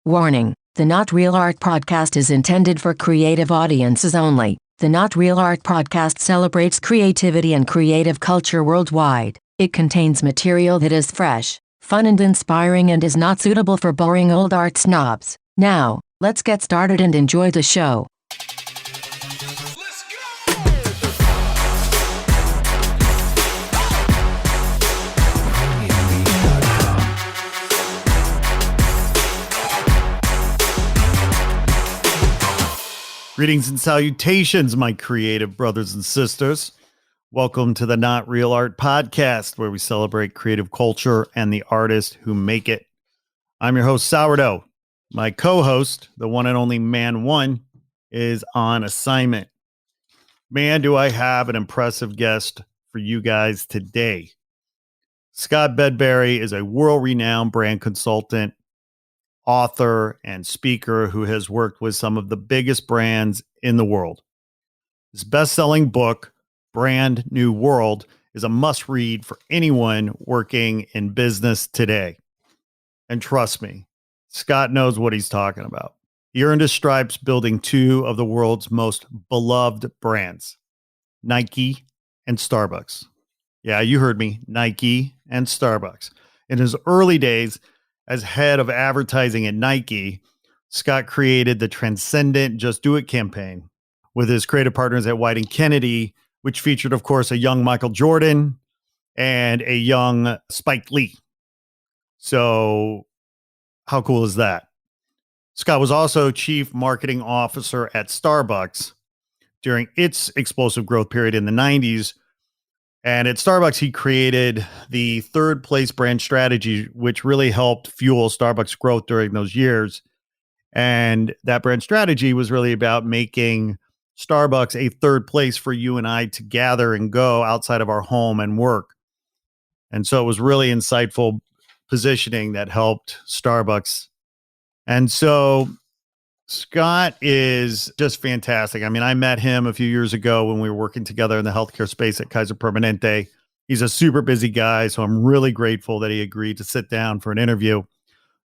Warning: the Not Real Art podcast is intended for creative audiences only. The Not Real Art podcast celebrates creativity and creative culture worldwide. It contains material that is fresh, fun, and inspiring and is not suitable for boring old art snobs. Now, let's get started and enjoy the show. Greetings and salutations, my creative brothers and sisters. Welcome to the Not Real Art podcast, where we celebrate creative culture and the artists who make it. I'm your host, Sourdough. My co-host, the one and only Man One, is on assignment. Man, do I have an impressive guest for you guys today. Scott Bedbury is a world-renowned brand consultant, author, and speaker who has worked with some of the biggest brands in the world. His best-selling book, Brand New World, is a must-read for anyone working in business today. And trust me, Scott knows what he's talking about. He earned his stripes building two of the world's most beloved brands, Nike and Starbucks. Yeah, you heard me, Nike and Starbucks. In his early days, as head of advertising at Nike, Scott created the Transcendent Just Do It campaign with his creative partners at Weiden+Kennedy, which featured, of course, a young Michael Jordan and a young Spike Lee. So how cool is that? Scott was also chief marketing officer at Starbucks during its explosive growth period in the 90s. And at Starbucks, he created the third place brand strategy, which really helped fuel Starbucks' growth during those years. And that brand strategy was really about making Starbucks a third place for you and I to gather and go outside of our home and work. And so it was really insightful positioning that helped Starbucks. And so Scott is just fantastic. I mean, I met him a few years ago when we were working together in the healthcare space at Kaiser Permanente. He's a super busy guy, so I'm really grateful that he agreed to sit down for an interview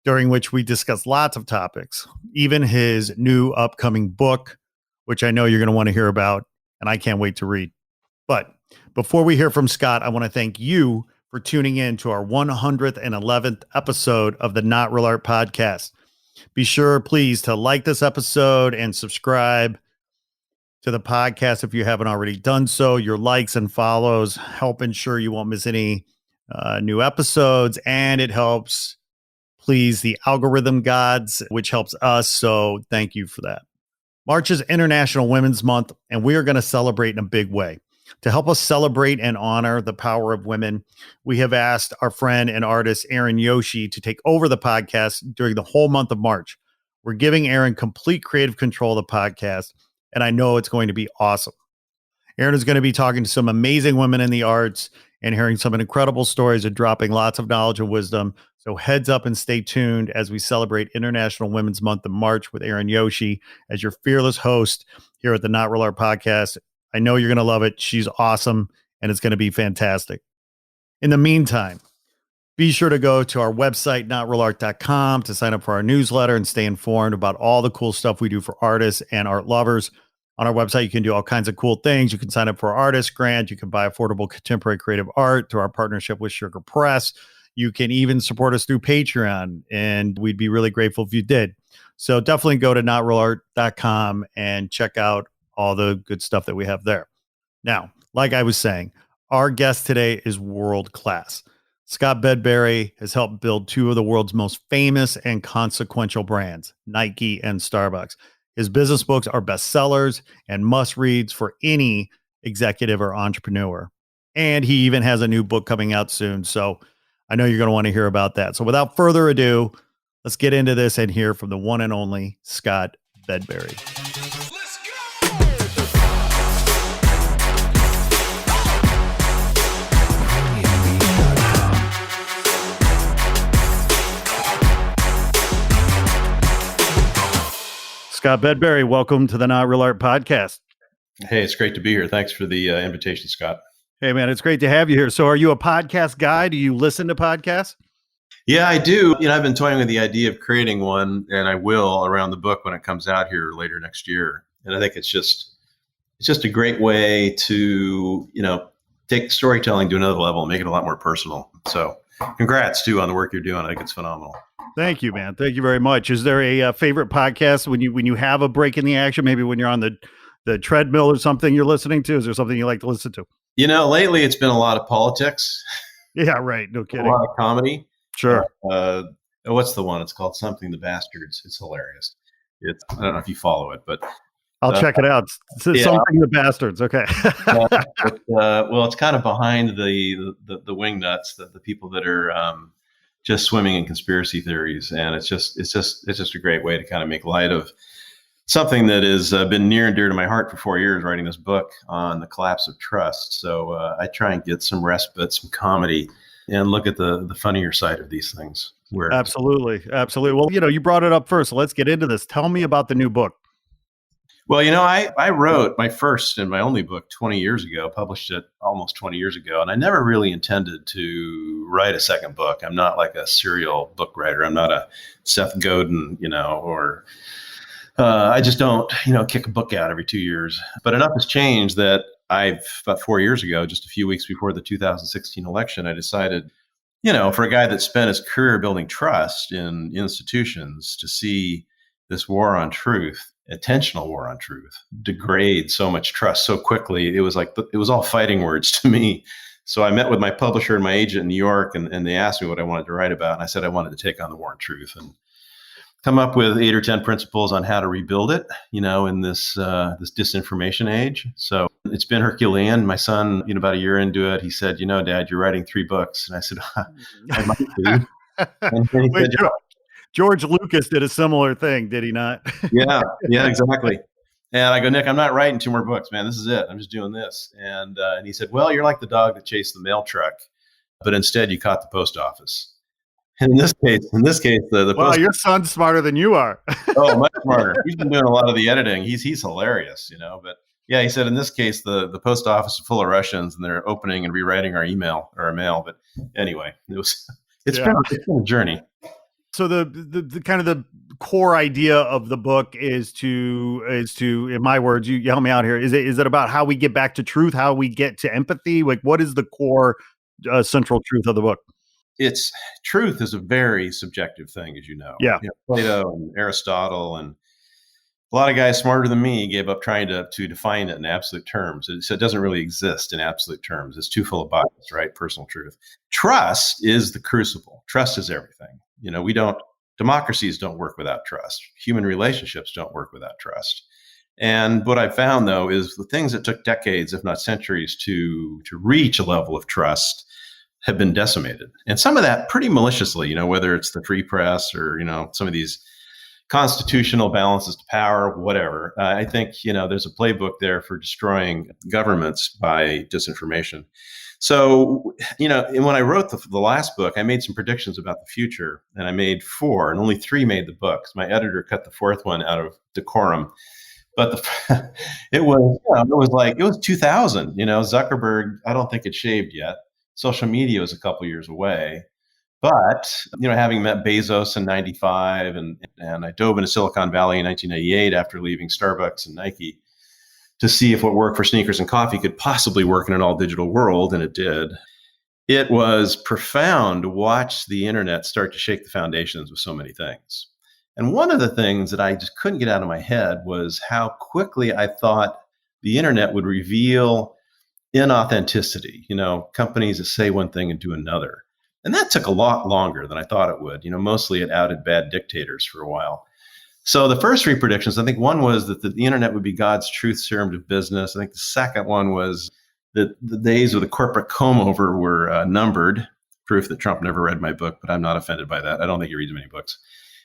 during which we discussed lots of topics, even his new upcoming book, which I know you're going to want to hear about, and I can't wait to read. But before we hear from Scott, I want to thank you for tuning in to our 111th episode of the Not Real Art podcast. Be sure, please, to like this episode and subscribe to the podcast if you haven't already done so. Your likes and follows help ensure you won't miss any new episodes, and it helps please the algorithm gods, which helps us. So thank you for that. March is International Women's Month, and we are going to celebrate in a big way. To help us celebrate and honor the power of women, we have asked our friend and artist, Erin Yoshi, to take over the podcast during the whole month of March. We're giving Erin complete creative control of the podcast, and I know it's going to be awesome. Erin is going to be talking to some amazing women in the arts and hearing some incredible stories and dropping lots of knowledge and wisdom. So heads up and stay tuned as we celebrate International Women's Month in March with Erin Yoshi as your fearless host here at the Not Real Art podcast. I know you're going to love it. She's awesome, and it's going to be fantastic. In the meantime, be sure to go to our website, notrealart.com, to sign up for our newsletter and stay informed about all the cool stuff we do for artists and art lovers. On our website, you can do all kinds of cool things. You can sign up for our artist grant. You can buy affordable contemporary creative art through our partnership with Sugar Press. You can even support us through Patreon, and we'd be really grateful if you did. So definitely go to notrealart.com and check out all the good stuff that we have there. Now, like I was saying, our guest today is world class. Scott Bedbury has helped build two of the world's most famous and consequential brands, Nike and Starbucks. His business books are bestsellers and must-reads for any executive or entrepreneur. And he even has a new book coming out soon. So I know you're going to want to hear about that. So without further ado, let's get into this and hear from the one and only Scott Bedbury. Scott Bedbury, welcome to the Not Real Art podcast. Hey, it's great to be here. Thanks for the invitation, Scott. Hey, man, it's great to have you here. So are you a podcast guy? Do you listen to podcasts? Yeah, I do. I've been toying with the idea of creating one, and I will around the book when it comes out here later next year. And I think it's just a great way to, take storytelling to another level and make it a lot more personal. So congrats too on the work you're doing. I think it's phenomenal. Thank you, man. Thank you very much. Is there a favorite podcast when you have a break in the action? Maybe when you're on the treadmill or something you're listening to? Is there something you like to listen to? Lately it's been a lot of politics, Yeah, right. No a kidding. lot of comedy. Sure. What's the one? It's called Something the Bastards. It's hilarious. I don't know if you follow it, but I'll check it out. yeah. Something the Bastards. Okay. Well, it's kind of behind the wing nuts, the people that are just swimming in conspiracy theories, and it's just a great way to kind of make light of something that has been near and dear to my heart for 4 years, writing this book on the collapse of trust. So I try and get some respite, some comedy, and look at the funnier side of these things. Absolutely. Well, you brought it up first, so let's get into this. Tell me about the new book. Well, I wrote my first and my only book 20 years ago, published it almost 20 years ago, and I never really intended to write a second book. I'm not like a serial book writer. I'm not a Seth Godin, or I just don't, kick a book out every 2 years. But enough has changed that about 4 years ago, just a few weeks before the 2016 election, I decided, for a guy that spent his career building trust in institutions, to see this war on truth, intentional war on truth, degrade so much trust so quickly. It was like, it was all fighting words to me. So I met with my publisher and my agent in New York, and they asked me what I wanted to write about. And I said I wanted to take on the war on truth and come up with 8 or 10 principles on how to rebuild it, in this disinformation age. So it's been Herculean. My son, about a year into it, he said, Dad, you're writing 3 books. And I said, I might be. And then he Wait, said, George Lucas did a similar thing, did he not? yeah, exactly. And I go, Nick, I'm not writing 2 more books, man. This is it. I'm just doing this. And he said, well, you're like the dog that chased the mail truck, but instead you caught the post office. And in this case, the wow, your son's smarter than you are. Oh, much smarter. He's been doing a lot of the editing. He's hilarious, But yeah, he said in this case, the post office is full of Russians, and they're opening and rewriting our email or our mail. But anyway, it's been a journey. So the kind of the core idea of the book is to, in my words, you help me out here. Is it about how we get back to truth, how we get to empathy? Like, what is the core central truth of the book? Truth is a very subjective thing, as you know. Yeah. Plato and Aristotle and a lot of guys smarter than me gave up trying to define it in absolute terms. It doesn't really exist in absolute terms. It's too full of bias, right? Personal truth. Trust is the crucible. Trust is everything. Democracies don't work without trust. Human relationships don't work without trust. And what I found, though, is the things that took decades, if not centuries, to reach a level of trust have been decimated. And some of that pretty maliciously, whether it's the free press or, some of these constitutional balances to power, whatever. I think, there's a playbook there for destroying governments by disinformation. So, and when I wrote the last book, I made some predictions about the future, and I made 4, and only 3 made the book. My editor cut the 4th one out of decorum. But it was 2000. Zuckerberg, I don't think it shaved yet. Social media was a couple years away. But, having met Bezos in 95 and I dove into Silicon Valley in 1998 after leaving Starbucks and Nike to see if what worked for sneakers and coffee could possibly work in an all digital world. And it did. It was profound to watch the internet start to shake the foundations of so many things. And one of the things that I just couldn't get out of my head was how quickly I thought the internet would reveal inauthenticity, companies that say one thing and do another. And that took a lot longer than I thought it would. Mostly it outed bad dictators for a while. So the first 3 predictions, I think one was that the internet would be God's truth serum to business. I think the second one was that the days of the corporate comb-over were numbered, proof that Trump never read my book, but I'm not offended by that. I don't think he reads many books.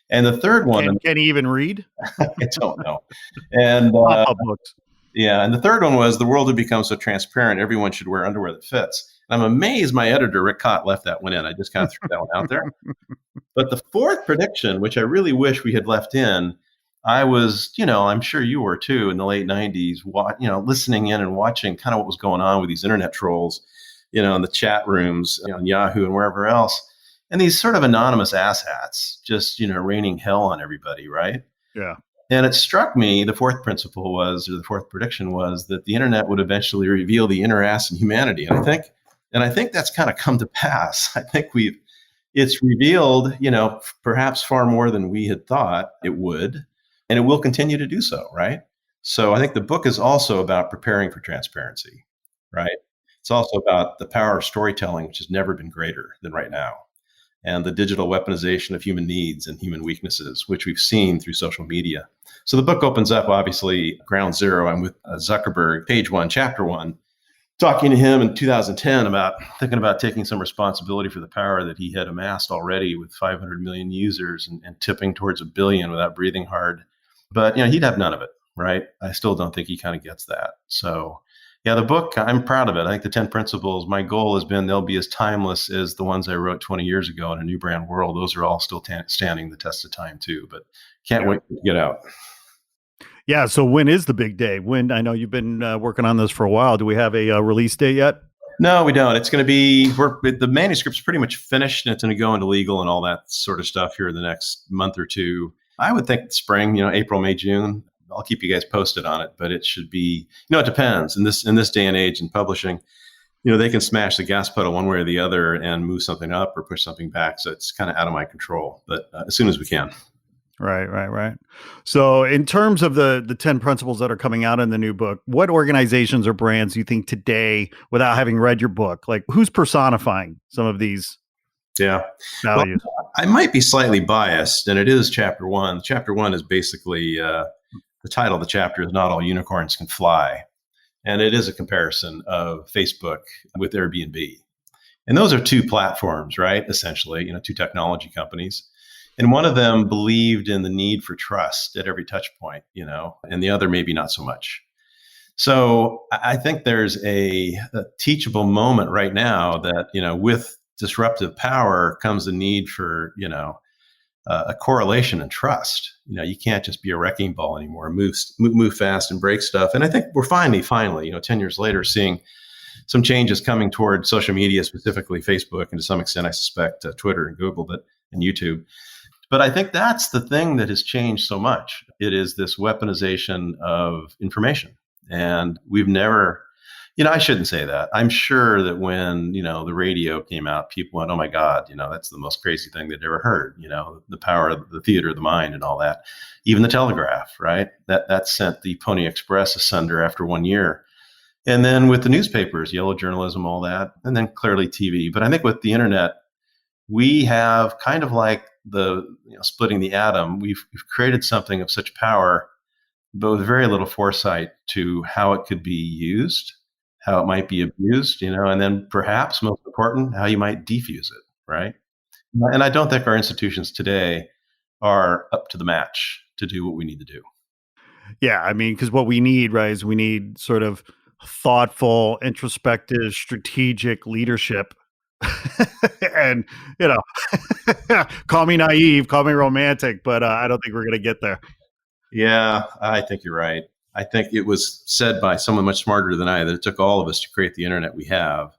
And the third one... Can he even read? I don't know. And books. Yeah, and the third one was the world would become so transparent, everyone should wear underwear that fits. And I'm amazed my editor, Rick Cott, left that one in. I just kind of threw that one out there. But the 4th prediction, which I really wish we had left in, I was, I'm sure you were too, in the late 90s, listening in and watching kind of what was going on with these internet trolls, in the chat rooms, on Yahoo and wherever else. and these sort of anonymous asshats just, raining hell on everybody, right? Yeah. And it struck me, the fourth prediction was that the internet would eventually reveal the inner ass in humanity. And I think that's kind of come to pass. I think it's revealed, perhaps far more than we had thought it would, and it will continue to do so, right? So I think the book is also about preparing for transparency, right? It's also about the power of storytelling, which has never been greater than right now, and the digital weaponization of human needs and human weaknesses, which we've seen through social media. So the book opens up, obviously, ground zero. I'm with Zuckerberg, page 1, chapter 1, talking to him in 2010 about thinking about taking some responsibility for the power that he had amassed already with 500 million users and tipping towards 1 billion without breathing hard. But, he'd have none of it, right? I still don't think he kind of gets that. So, yeah, the book, I'm proud of it. I think the 10 principles, my goal has been they'll be as timeless as the ones I wrote 20 years ago in A New Brand World. Those are all still standing the test of time too, but can't wait to get out. Yeah. So when is the big day? When, I know you've been working on this for a while. Do we have a release date yet? No, we don't. It's going to be, the manuscript's pretty much finished, and it's going to go into legal and all that sort of stuff here in the next month or two. I would think spring, April, May, June. I'll keep you guys posted on it, but it should be, it depends. In this day and age in publishing, they can smash the gas pedal one way or the other and move something up or push something back. So it's kind of out of my control, but as soon as we can. Right. So in terms of the 10 principles that are coming out in the new book, what organizations or brands do you think today, without having read your book, like who's personifying some of these values? Well, I might be slightly biased, and it is chapter 1. Chapter 1 is basically, the title of the chapter is Not All Unicorns Can Fly. And it is a comparison of Facebook with Airbnb. And those are two platforms, right? Essentially, two technology companies. And one of them believed in the need for trust at every touch point, and the other maybe not so much. So I think there's a teachable moment right now that, with disruptive power comes the need for, a correlation and trust. You can't just be a wrecking ball anymore, move fast and break stuff. And I think we're finally, 10 years later, seeing some changes coming toward social media, specifically Facebook, and to some extent, I suspect Twitter and Google, and YouTube. But I think that's the thing that has changed so much. It is this weaponization of information. And we've never, I shouldn't say that. I'm sure that when, the radio came out, people went, oh my God, that's the most crazy thing they'd ever heard, the power of the theater of the mind and all that. Even the telegraph, right? That sent the Pony Express asunder after 1 year. And then with the newspapers, yellow journalism, all that, and then clearly TV. But I think with the internet, we have kind of like the splitting the atom. We've created something of such power, but with very little foresight to how it could be used, how it might be abused, and then perhaps most important, how you might defuse it, right? And I don't think our institutions today are up to the match to do what we need to do. Yeah, I mean, because what we need, right, is we need sort of thoughtful, introspective, strategic leadership. And, call me naive, call me romantic, but I don't think we're going to get there. Yeah, I think you're right. I think it was said by someone much smarter than I that it took all of us to create the internet we have.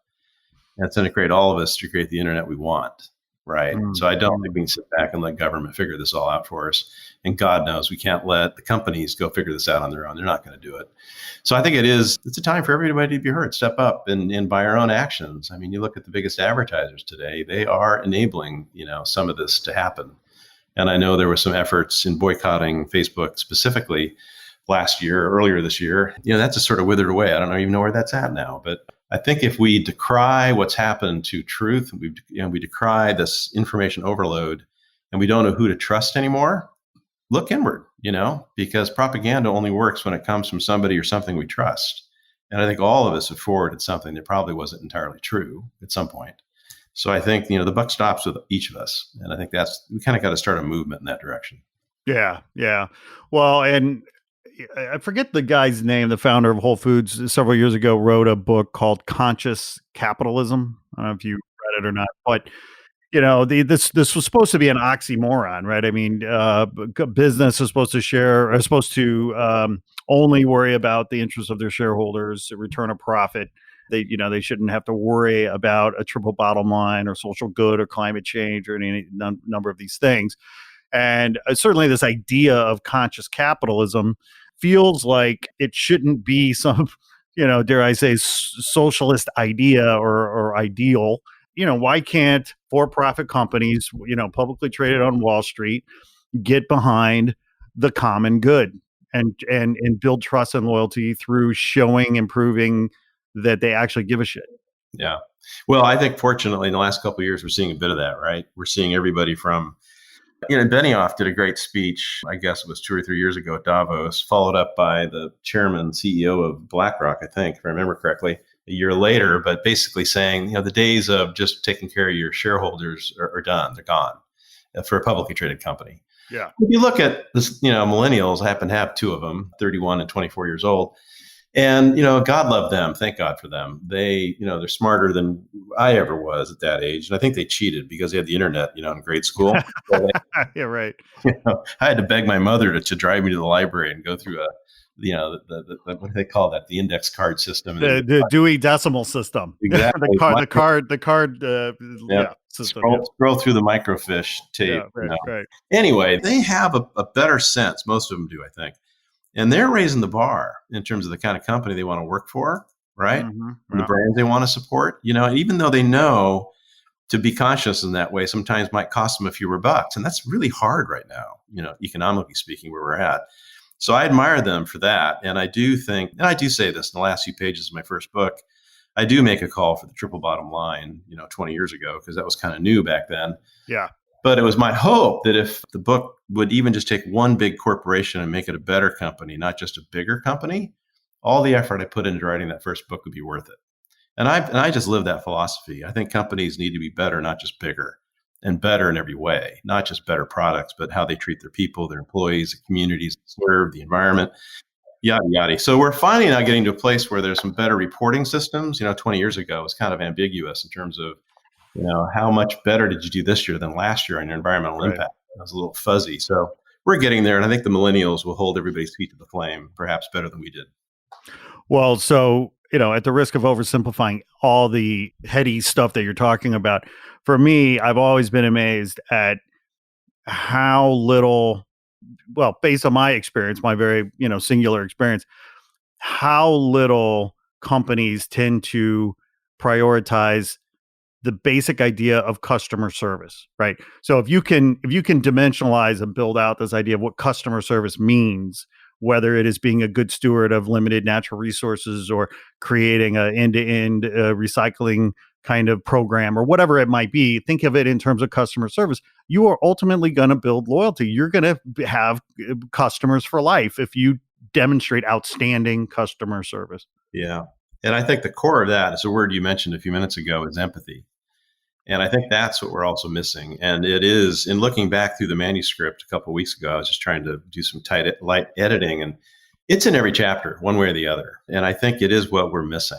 And it's going to create all of us to create the internet we want. Right. So I don't think we can sit back and let government figure this all out for us. And God knows we can't let the companies go figure this out on their own. They're not going to do it. So I think it's a time for everybody to be heard, step up and by our own actions. I mean, you look at the biggest advertisers today, they are enabling, some of this to happen. And I know there were some efforts in boycotting Facebook specifically earlier this year. That's just sort of withered away. I don't even know where that's at now, but I think if we decry what's happened to truth, we decry this information overload, and we don't know who to trust anymore, look inward, because propaganda only works when it comes from somebody or something we trust. And I think all of us have forwarded something that probably wasn't entirely true at some point. So I think, the buck stops with each of us. And I think we kind of got to start a movement in that direction. Yeah. Well, and I forget the guy's name, the founder of Whole Foods several years ago wrote a book called Conscious Capitalism. I don't know if you read it or not, but this was supposed to be an oxymoron, right? I mean, business is supposed to only worry about the interests of their shareholders, return a profit. They shouldn't have to worry about a triple bottom line or social good or climate change or any number of these things. And certainly this idea of conscious capitalism feels like it shouldn't be some, dare I say, socialist idea or ideal. Why can't for-profit companies, publicly traded on Wall Street, get behind the common good and build trust and loyalty through and proving that they actually give a shit? Yeah. Well, I think fortunately in the last couple of years, we're seeing a bit of that, right? We're seeing everybody from, Benioff did a great speech, I guess it was 2 or 3 years ago at Davos, followed up by the chairman, CEO of BlackRock, I think, if I remember correctly, a year later, but basically saying, the days of just taking care of your shareholders are done. They're gone for a publicly traded company. Yeah. If you look at this, millennials, I happen to have 2 of them, 31 and 24 years old. And, God love them. Thank God for them. They, they're smarter than I ever was at that age. And I think they cheated because they had the internet, in grade school. So Yeah, right. I had to beg my mother to drive me to the library and go through the what do they call that? The index card system. The Dewey Decimal System. Exactly. the card system. Scroll through the microfiche tape. Yeah, right. Anyway, they have a better sense. Most of them do, I think. And they're raising the bar in terms of the kind of company they want to work for, right? Mm-hmm. And the brands they want to support, even though they know to be conscious in that way sometimes might cost them a few bucks. And that's really hard right now, economically speaking, where we're at. So I admire them for that. And I do think, and I do say this in the last few pages of my first book, I do make a call for the triple bottom line, 20 years ago, because that was kind of new back then. Yeah. But it was my hope that if the book would even just take one big corporation and make it a better company, not just a bigger company, all the effort I put into writing that first book would be worth it. And I just live that philosophy. I think companies need to be better, not just bigger, and better in every way, not just better products, but how they treat their people, their employees, the communities they serve, the environment, yada, yada. So we're finally now getting to a place where there's some better reporting systems. 20 years ago, it was kind of ambiguous in terms of, how much better did you do this year than last year on your environmental impact? It was a little fuzzy. So we're getting there. And I think the millennials will hold everybody's feet to the flame, perhaps better than we did. Well, so, at the risk of oversimplifying all the heady stuff that you're talking about, for me, I've always been amazed at how little, well, based on my experience, my very, singular experience, how little companies tend to prioritize the basic idea of customer service, right? So if you can dimensionalize and build out this idea of what customer service means, whether it is being a good steward of limited natural resources or creating an end-to-end recycling kind of program or whatever it might be, think of it in terms of customer service. You are ultimately going to build loyalty. You're going to have customers for life if you demonstrate outstanding customer service. Yeah. And I think the core of that is a word you mentioned a few minutes ago, is empathy. And I think that's what we're also missing. And it is, in looking back through the manuscript a couple of weeks ago, I was just trying to do some light editing, and it's in every chapter, one way or the other. And I think it is what we're missing.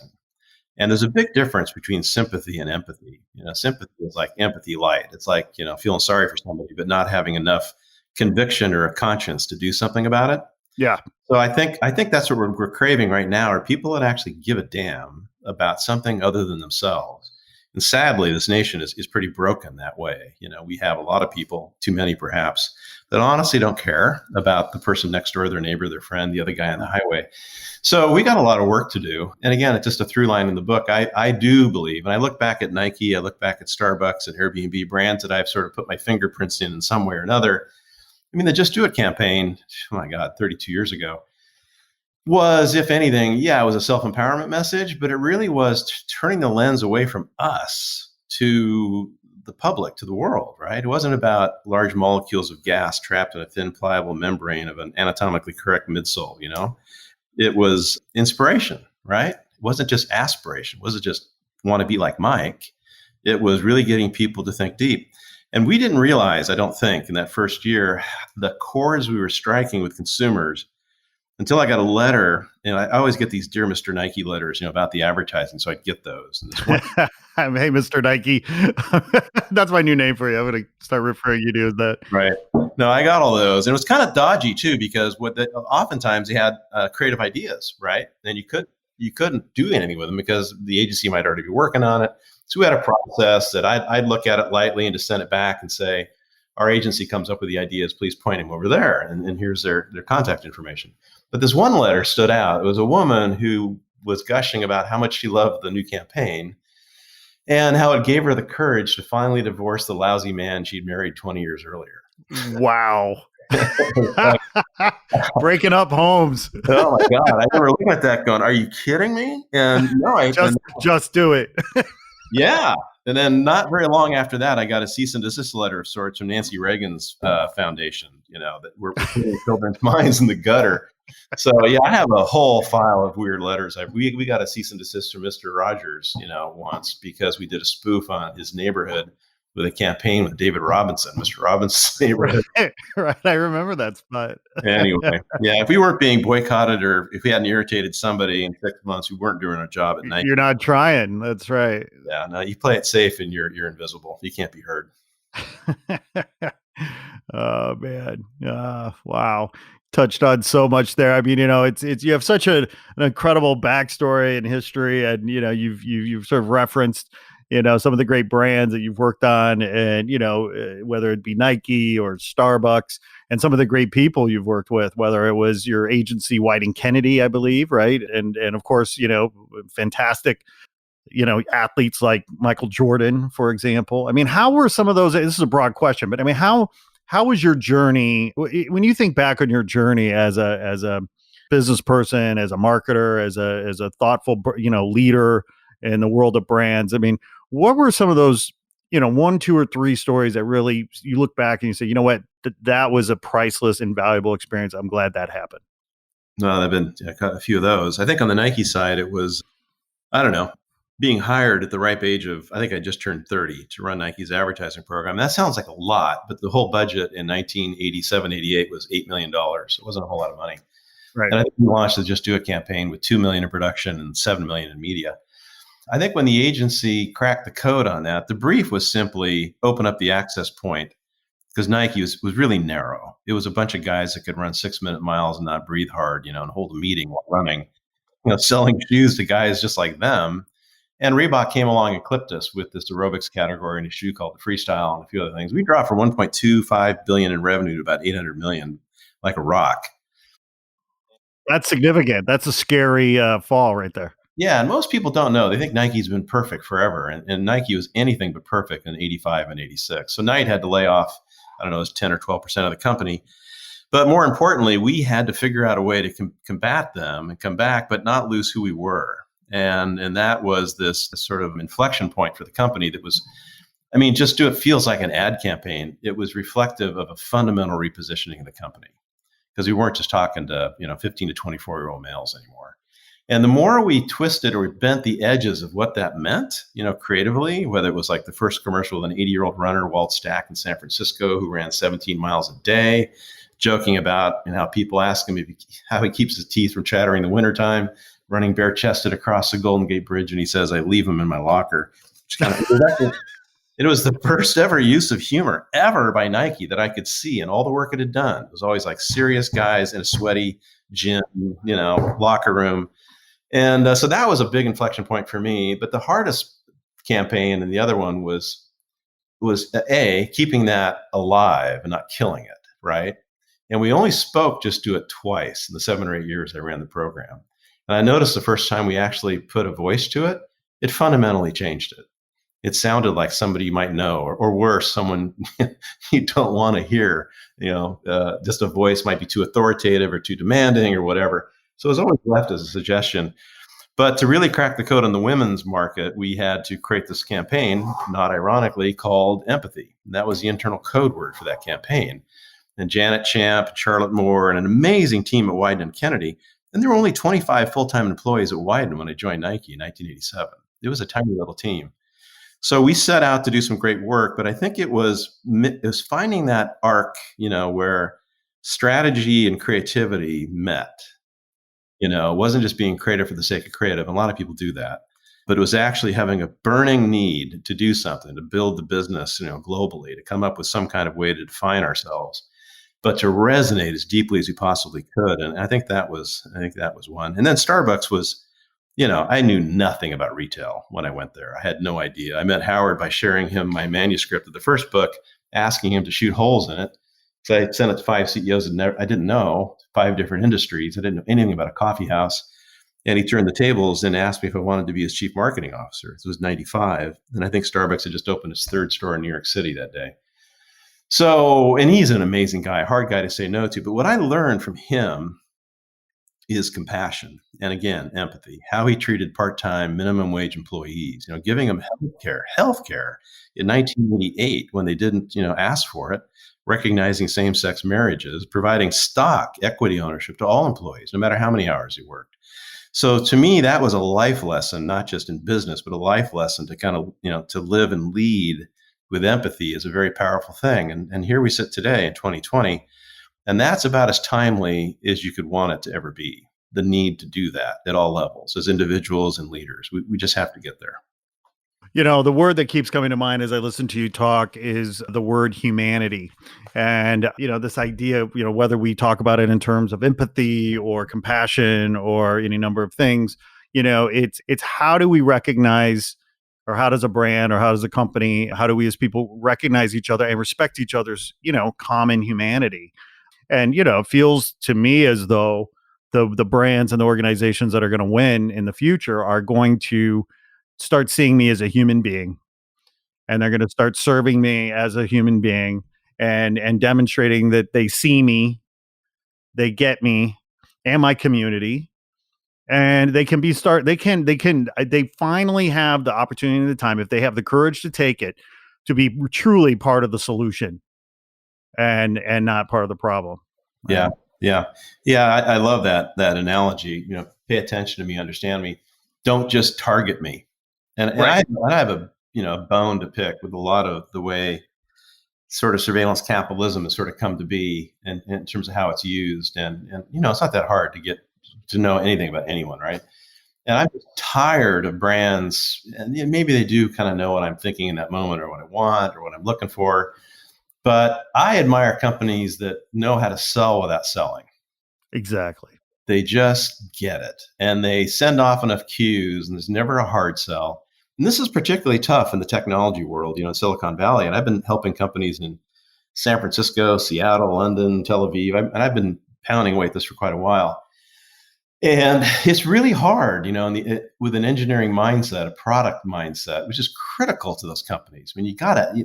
And there's a big difference between sympathy and empathy. Sympathy is like empathy light. It's like, feeling sorry for somebody, but not having enough conviction or a conscience to do something about it. Yeah. So I think that's what we're craving right now, are people that actually give a damn about something other than themselves. And sadly, this nation is pretty broken that way. We have a lot of people, too many perhaps, that honestly don't care about the person next door, their neighbor, their friend, the other guy on the highway. So we got a lot of work to do. And again, it's just a through line in the book. I do believe, and I look back at Nike, I look back at Starbucks and Airbnb, brands that I've sort of put my fingerprints in some way or another. I mean, the Just Do It campaign, oh my God, 32 years ago, was, if anything, it was a self-empowerment message, but it really was turning the lens away from us to the public, to the world, right? It wasn't about large molecules of gas trapped in a thin, pliable membrane of an anatomically correct midsole, It was inspiration, right? It wasn't just aspiration. It wasn't just want to be like Mike. It was really getting people to think deep. And we didn't realize, I don't think, in that first year, the chords we were striking with consumers, until I got a letter. And I always get these Dear Mr. Nike letters, about the advertising. So I get those. And this one, hey, Mr. Nike. That's my new name for you. I'm going to start referring you to as that. Right. No, I got all those. And it was kind of dodgy too, because oftentimes they had creative ideas, right? And you could you couldn't do anything with them because the agency might already be working on it. So we had a process that I'd look at it lightly and just send it back and say, our agency comes up with the ideas, please point them over there. And here's their contact information. But this one letter stood out. It was a woman who was gushing about how much she loved the new campaign and how it gave her the courage to finally divorce the lousy man she'd married 20 years earlier. Wow. Breaking up homes. Oh my God. I remember looking at that going, are you kidding me? And no, just do it. Yeah. And then not very long after that, I got a cease and desist letter of sorts from Nancy Reagan's foundation, that we're putting children's minds in the gutter. So yeah, I have a whole file of weird letters. We got a cease and desist from Mr. Rogers, once because we did a spoof on his neighborhood with a campaign with David Robinson, Mr. Robinson's neighborhood. Right. I remember that spot. Anyway, yeah, if we weren't being boycotted or if we hadn't irritated somebody in 6 months, we weren't doing our job at night. You're not trying. That's right. Yeah, no, you play it safe and you're invisible. You can't be heard. Oh man. Wow. Touched on so much there. I mean, it's you have such an incredible backstory and history, and you've sort of referenced some of the great brands that you've worked on, and whether it be Nike or Starbucks, and some of the great people you've worked with, whether it was your agency Weiden+Kennedy, I believe, right, and of course fantastic athletes like Michael Jordan, for example. I mean, how were some of those? This is a broad question, but I mean, how was your journey when you think back on your journey as a business person, as a marketer, as a thoughtful leader in the world of brands? I mean, what were some of those 1, 2, or 3 stories that really you look back and you say, you know what, that was a priceless, invaluable experience. I'm glad that happened. No, there've been a few of those. I think on the Nike side, it was, I don't know, being hired at the ripe age of, I think I just turned 30 to run Nike's advertising program. That sounds like a lot, but the whole budget in 1987, 88 was $8 million. It wasn't a whole lot of money. Right. And I think we launched the Just Do It campaign with $2 million in production and $7 million in media. I think when the agency cracked the code on that, the brief was simply open up the access point because Nike was really narrow. It was a bunch of guys that could run 6-minute miles and not breathe hard, and hold a meeting while running, selling shoes to guys just like them. And Reebok came along and clipped us with this aerobics category in a shoe called the Freestyle and a few other things. We dropped from 1.25 billion in revenue to about 800 million, like a rock. That's significant. That's a scary fall right there. Yeah, and most people don't know. They think Nike's been perfect forever, and Nike was anything but perfect in 85 and 86. So Nike had to lay off, I don't know, it was 10 or 12% of the company. But more importantly, we had to figure out a way to combat them and come back, but not lose who we were. And that was this sort of inflection point for the company that was, Just Do It feels like an ad campaign. It was reflective of a fundamental repositioning of the company because we weren't just talking to, 15 to 24-year-old males anymore. And the more we twisted or we bent the edges of what that meant, creatively, whether it was like the first commercial with an 80-year-old runner, Walt Stack in San Francisco, who ran 17 miles a day, joking about how people ask him how he keeps his teeth from chattering in the wintertime, running bare-chested across the Golden Gate Bridge, and he says, I leave them in my locker. It was the first ever use of humor ever by Nike that I could see, and all the work it had done. It was always like serious guys in a sweaty gym, locker room. And so that was a big inflection point for me. But the hardest campaign and the other one was keeping that alive and not killing it, right? And we only spoke Just Do It twice in the 7 or 8 years I ran the program. And I noticed the first time we actually put a voice to it, it fundamentally changed it. It sounded like somebody you might know, or worse, someone you don't want to hear. Just a voice might be too authoritative or too demanding or whatever. So it was always left as a suggestion. But to really crack the code on the women's market, we had to create this campaign, not ironically, called Empathy. And that was the internal code word for that campaign. And Janet Champ, Charlotte Moore, and an amazing team at Weiden+Kennedy. And there were only 25 full-time employees at Weiden when I joined Nike in 1987. It was a tiny little team. So we set out to do some great work, but I think it was finding that arc, where strategy and creativity met. It wasn't just being creative for the sake of creative. A lot of people do that, but it was actually having a burning need to do something, to build the business, globally, to come up with some kind of way to define ourselves, but to resonate as deeply as we possibly could. And I think that was one. And then Starbucks was I knew nothing about retail when I went there. I had no idea. I met Howard by sharing him my manuscript of the first book, asking him to shoot holes in it. So I sent it to 5 CEOs and I didn't know 5 different industries. I didn't know anything about a coffee house. And he turned the tables and asked me if I wanted to be his chief marketing officer. This was 95. And I think Starbucks had just opened its 3rd store in New York City that day. So, and he's an amazing guy, hard guy to say no to. But what I learned from him is compassion. And again, empathy, how he treated part-time minimum wage employees, giving them healthcare in 1988 when they didn't, ask for it, recognizing same-sex marriages, providing stock equity ownership to all employees, no matter how many hours he worked. So to me, that was a life lesson, not just in business, but a life lesson to kind of, to live and lead with empathy is a very powerful thing. And here we sit today in 2020, and that's about as timely as you could want it to ever be. The need to do that at all levels as individuals and leaders. We just have to get there. The word that keeps coming to mind as I listen to you talk is the word humanity. And, this idea, whether we talk about it in terms of empathy or compassion or any number of things, it's how do we recognize, or how does a brand or how does a company, how do we as people recognize each other and respect each other's, common humanity? And, it feels to me as though the brands and the organizations that are going to win in the future are going to start seeing me as a human being, and they're going to start serving me as a human being and demonstrating that they see me, they get me and my community, and they finally have the opportunity and the time, if they have the courage to take it, to be truly part of the solution and not part of the problem. Yeah. I love that analogy. Pay attention to me, understand me. Don't just target me. And Right. I have a bone to pick with a lot of the way sort of surveillance capitalism has sort of come to be in terms of how it's used. And it's not that hard to get to know anything about anyone, right? And I'm just tired of brands, and maybe they do kind of know what I'm thinking in that moment or what I want or what I'm looking for. But I admire companies that know how to sell without selling. Exactly. They just get it. And they send off enough cues, and there's never a hard sell. And this is particularly tough in the technology world, in Silicon Valley. And I've been helping companies in San Francisco, Seattle, London, Tel Aviv. And I've been pounding away at this for quite a while. And it's really hard, with an engineering mindset, a product mindset, which is critical to those companies. I mean,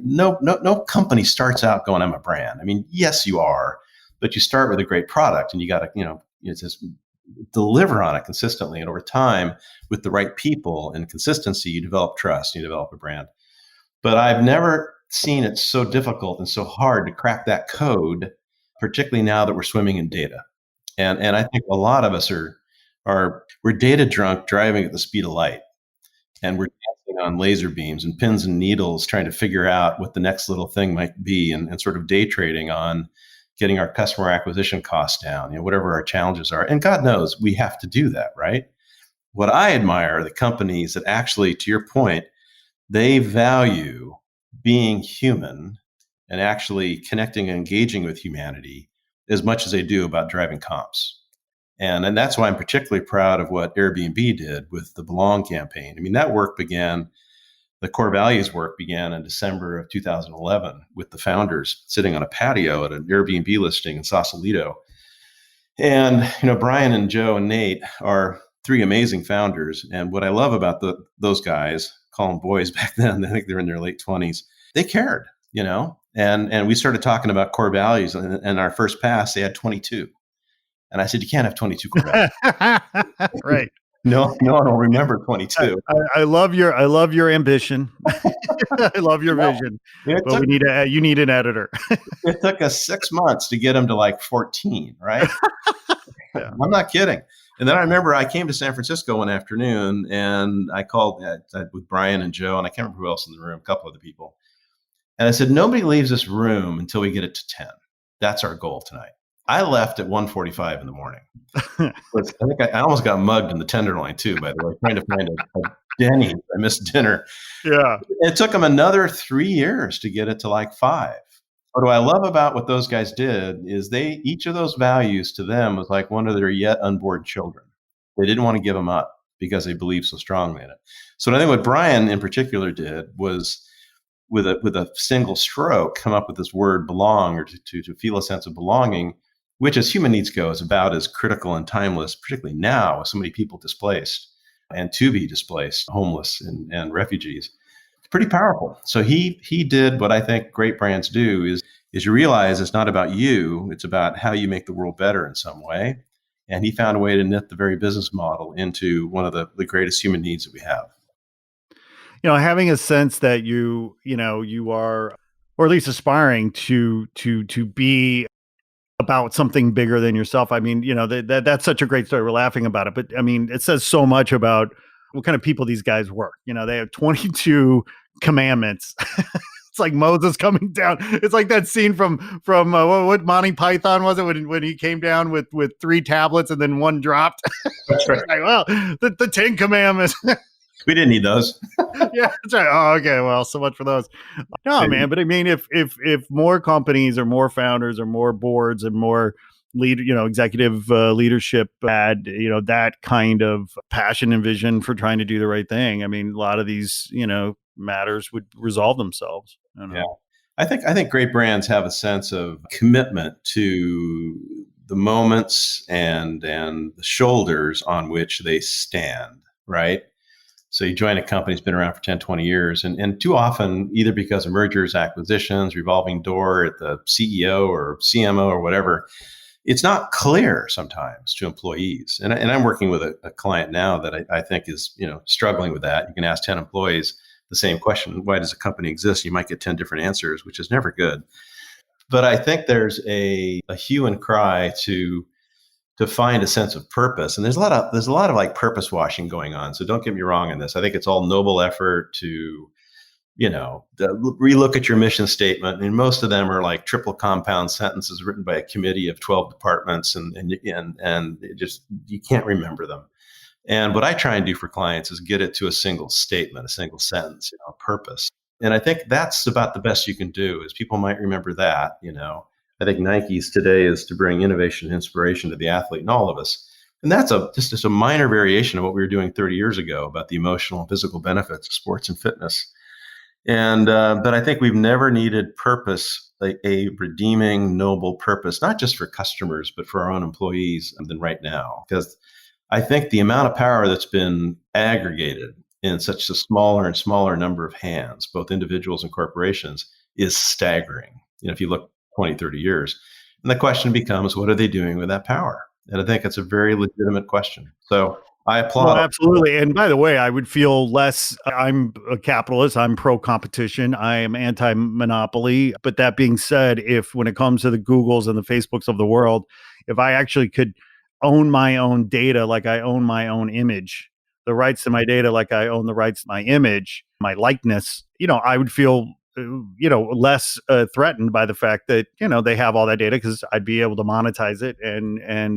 no company starts out going, I'm a brand. I mean, yes, you are, but you start with a great product, and you got to, just deliver on it consistently. And over time, with the right people and consistency, you develop trust, you develop a brand. But I've never seen it so difficult and so hard to crack that code, particularly now that we're swimming in data. And I think a lot of us we're data drunk, driving at the speed of light, and we're dancing on laser beams and pins and needles, trying to figure out what the next little thing might be, and sort of day trading on getting our customer acquisition costs down, whatever our challenges are. And God knows we have to do that, right? What I admire are the companies that actually, to your point, they value being human and actually connecting and engaging with humanity as much as they do about driving comps. And that's why I'm particularly proud of what Airbnb did with the Belong campaign. I mean, that work began, the core values work began in December of 2011 with the founders sitting on a patio at an Airbnb listing in Sausalito. And, Brian and Joe and Nate are 3 amazing founders. And what I love about those guys, call them boys back then, I think they're in their late 20s, they cared, and we started talking about core values, and our first pass, they had 22. And I said, you can't have 22 core values. Right. No one will remember 22. I love your ambition. I love your vision. But you need an editor. It took us 6 months to get them to like 14, right? Yeah. I'm not kidding. And then I remember I came to San Francisco one afternoon, and I called with Brian and Joe, and I can't remember who else in the room, a couple of the people. And I said, nobody leaves this room until we get it to 10. That's our goal tonight. I left at 1:45 in the morning. I think I almost got mugged in the Tenderloin too, by the way, trying to find a Denny. I missed dinner. Yeah. It took them another 3 years to get it to like 5. What I love about what those guys did is each of those values to them was like one of their yet unborn children. They didn't want to give them up. because they believe so strongly in it. So I think what Brian in particular did was, with a single stroke, come up with this word belong, or to feel a sense of belonging, which as human needs go is about as critical and timeless, particularly now with so many people displaced and to be displaced, homeless and refugees. It's pretty powerful. So he did what I think great brands do is you realize it's not about you, it's about how you make the world better in some way. And he found a way to knit the very business model into one of the greatest human needs that we have. Having a sense that you are, or at least aspiring to be about something bigger than yourself. I mean, that's such a great story. We're laughing about it, but I mean, it says so much about what kind of people these guys were. They have 22 commandments. It's like Moses coming down. It's like that scene from what Monty Python was it when he came down with 3 tablets and then one dropped. That's right. Like, well, the 10 commandments. We didn't need those. Yeah, that's right. Oh, okay. Well, so much for those. No, man. But I mean, if more companies or more founders or more boards and more executive leadership had, that kind of passion and vision for trying to do the right thing, I mean, a lot of these, matters would resolve themselves. Yeah. I think great brands have a sense of commitment to the moments and the shoulders on which they stand, right? So you join a company that's been around for 10, 20 years, and too often, either because of mergers, acquisitions, revolving door at the CEO or CMO or whatever, it's not clear sometimes to employees. And I'm working with a client now that I think is struggling with that. You can ask 10 employees the same question: why does a company exist? You might get 10 different answers, which is never good. But I think there's a hue and cry to find a sense of purpose. And there's a lot of like purpose washing going on. So don't get me wrong in this. I think it's all noble effort to, relook at your mission statement. And most of them are like triple compound sentences written by a committee of 12 departments, and it just, you can't remember them. And what I try and do for clients is get it to a single statement, a single sentence, a purpose. And I think that's about the best you can do, is people might remember that, I think Nike's today is to bring innovation and inspiration to the athlete and all of us. And that's just a minor variation of what we were doing 30 years ago about the emotional and physical benefits of sports and fitness. And but I think we've never needed purpose, like a redeeming, noble purpose, not just for customers, but for our own employees, than right now. Because I think the amount of power that's been aggregated in such a smaller and smaller number of hands, both individuals and corporations, is staggering. If you look 20, 30 years. And the question becomes, what are they doing with that power? And I think it's a very legitimate question. So I applaud. Well, absolutely. And by the way, I would feel less, I'm a capitalist, I'm pro-competition, I am anti-monopoly. But that being said, when it comes to the Googles and the Facebooks of the world, if I actually could own my own data like I own my own image, the rights to my data like I own the rights to my image, my likeness, I would feel less threatened by the fact that, they have all that data, because I'd be able to monetize it.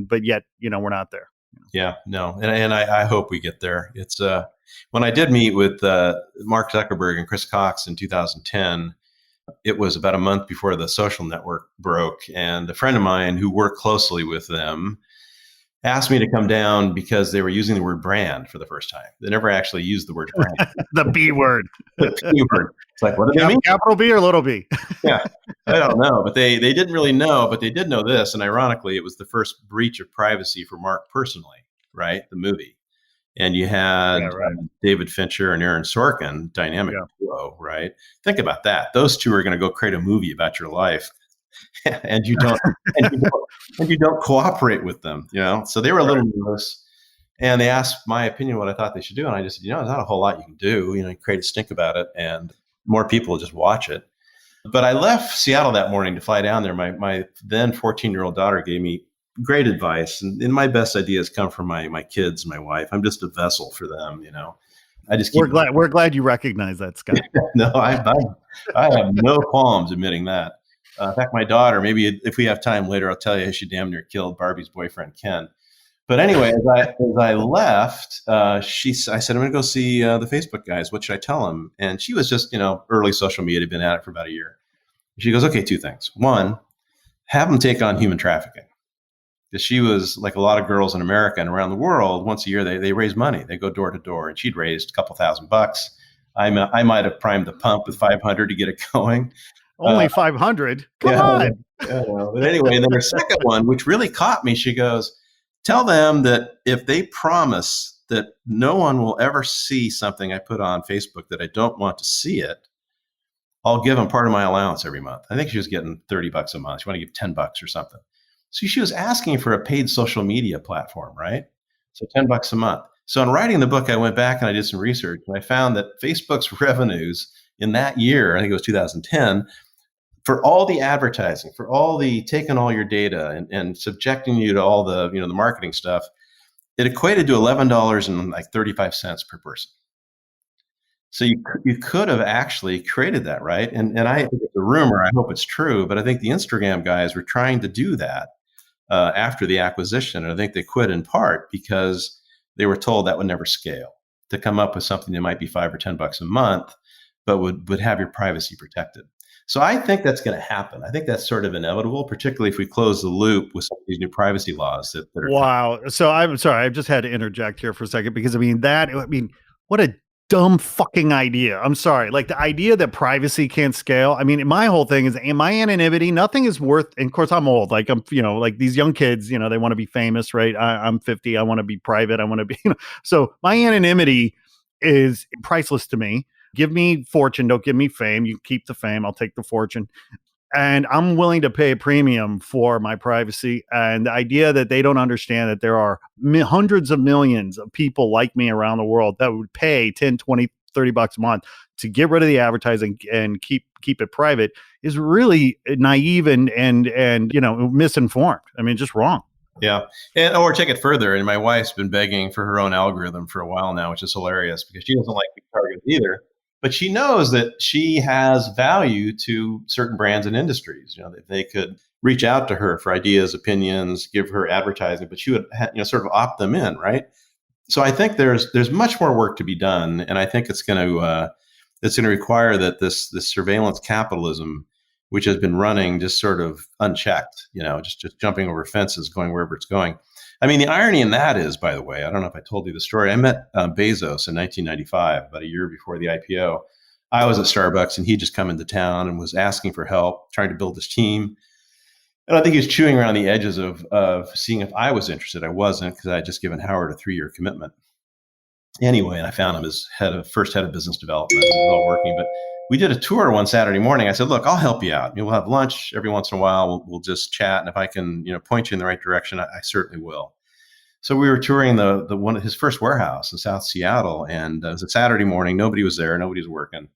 But yet, we're not there. Yeah, no. And I hope we get there. It's when I did meet with Mark Zuckerberg and Chris Cox in 2010, it was about a month before the social network broke. And a friend of mine who worked closely with them asked me to come down because they were using the word brand for the first time. They never actually used the word brand. The B word. The B word. It's like, what do they mean? Capital B or little b? Yeah, I don't know. But they didn't really know, but they did know this. And ironically, it was the first breach of privacy for Mark personally, right? The movie. And you had David Fincher and Aaron Sorkin, dynamic duo, right? Think about that. Those two are going to go create a movie about your life. and you don't cooperate with them, So they were a little nervous, and they asked my opinion, what I thought they should do, and I just said, there's not a whole lot you can do. Create a stink about it, and more people will just watch it. But I left Seattle that morning to fly down there. My then 14-year-old daughter gave me great advice, and my best ideas come from my kids, my wife. I'm just a vessel for them, I just we're glad you recognize that, Scott. No, I have no qualms admitting that. In fact, my daughter, maybe if we have time later, I'll tell you she damn near killed Barbie's boyfriend, Ken. But anyway, as I left, I said, I'm going to go see the Facebook guys. What should I tell them? And she was just, early social media, had been at it for about a year. She goes, okay, 2 things. One, have them take on human trafficking. Because she was like a lot of girls in America and around the world. Once a year, they raise money. They go door to door, and she'd raised a couple $1,000. I might have primed the pump with 500 to get it going. Only 500. Come Yeah, on. yeah, but anyway, and then her second one, which really caught me, she goes, tell them that if they promise that no one will ever see something I put on Facebook that I don't want to see it, I'll give them part of my allowance every month. I think she was getting $30 a month. She wanted to give $10 or something. So she was asking for a paid social media platform, right? So $10 a month. So in writing the book, I went back and I did some research, and I found that Facebook's revenues in that year, I think it was 2010, for all the advertising, for all the taking all your data and subjecting you to all the, the marketing stuff, it equated to $11.35 per person. So you could have actually created that, right? And I think it's a rumor. I hope it's true, but I think the Instagram guys were trying to do that after the acquisition, and I think they quit in part because they were told that would never scale. To come up with something that might be $5 or $10 a month, but would have your privacy protected. So I think that's going to happen. I think that's sort of inevitable, particularly if we close the loop with some of these new privacy laws that are. Wow. So I'm sorry, I just had to interject here for a second because what a dumb fucking idea. I'm sorry. Like the idea that privacy can't scale. I mean, my whole thing is my anonymity. Nothing is worth, and of course I'm old. Like I'm, like these young kids, they want to be famous, right? I'm 50. I want to be private. I want to be, so my anonymity is priceless to me. Give me fortune. Don't give me fame. You keep the fame. I'll take the fortune. And I'm willing to pay a premium for my privacy. And the idea that they don't understand that there are hundreds of millions of people like me around the world that would pay 10, 20, $30 a month to get rid of the advertising and keep it private is really naive and misinformed. I mean, just wrong. Yeah. Or take it further. And my wife's been begging for her own algorithm for a while now, which is hilarious because she doesn't like being targeted either. But she knows that she has value to certain brands and industries. That they could reach out to her for ideas, opinions, give her advertising, but she would sort of opt them in, right? So I think there's much more work to be done, and I think it's going to require that this surveillance capitalism, which has been running just sort of unchecked, just jumping over fences, going wherever it's going. I mean, the irony in that is, by the way, I don't know if I told you the story. I met Bezos in 1995, about a year before the IPO. I was at Starbucks, and he'd just come into town and was asking for help, trying to build his team. And I think he was chewing around the edges of seeing if I was interested. I wasn't, because I had just given Howard a 3-year commitment. Anyway, and I found him as first head of business development. It was all working, but we did a tour one Saturday morning. I said, look, I'll help you out. We'll have lunch every once in a while. We'll just chat. And if I can, point you in the right direction, I certainly will. So we were touring the one his first warehouse in South Seattle. And it was a Saturday morning. Nobody was there. Nobody was working.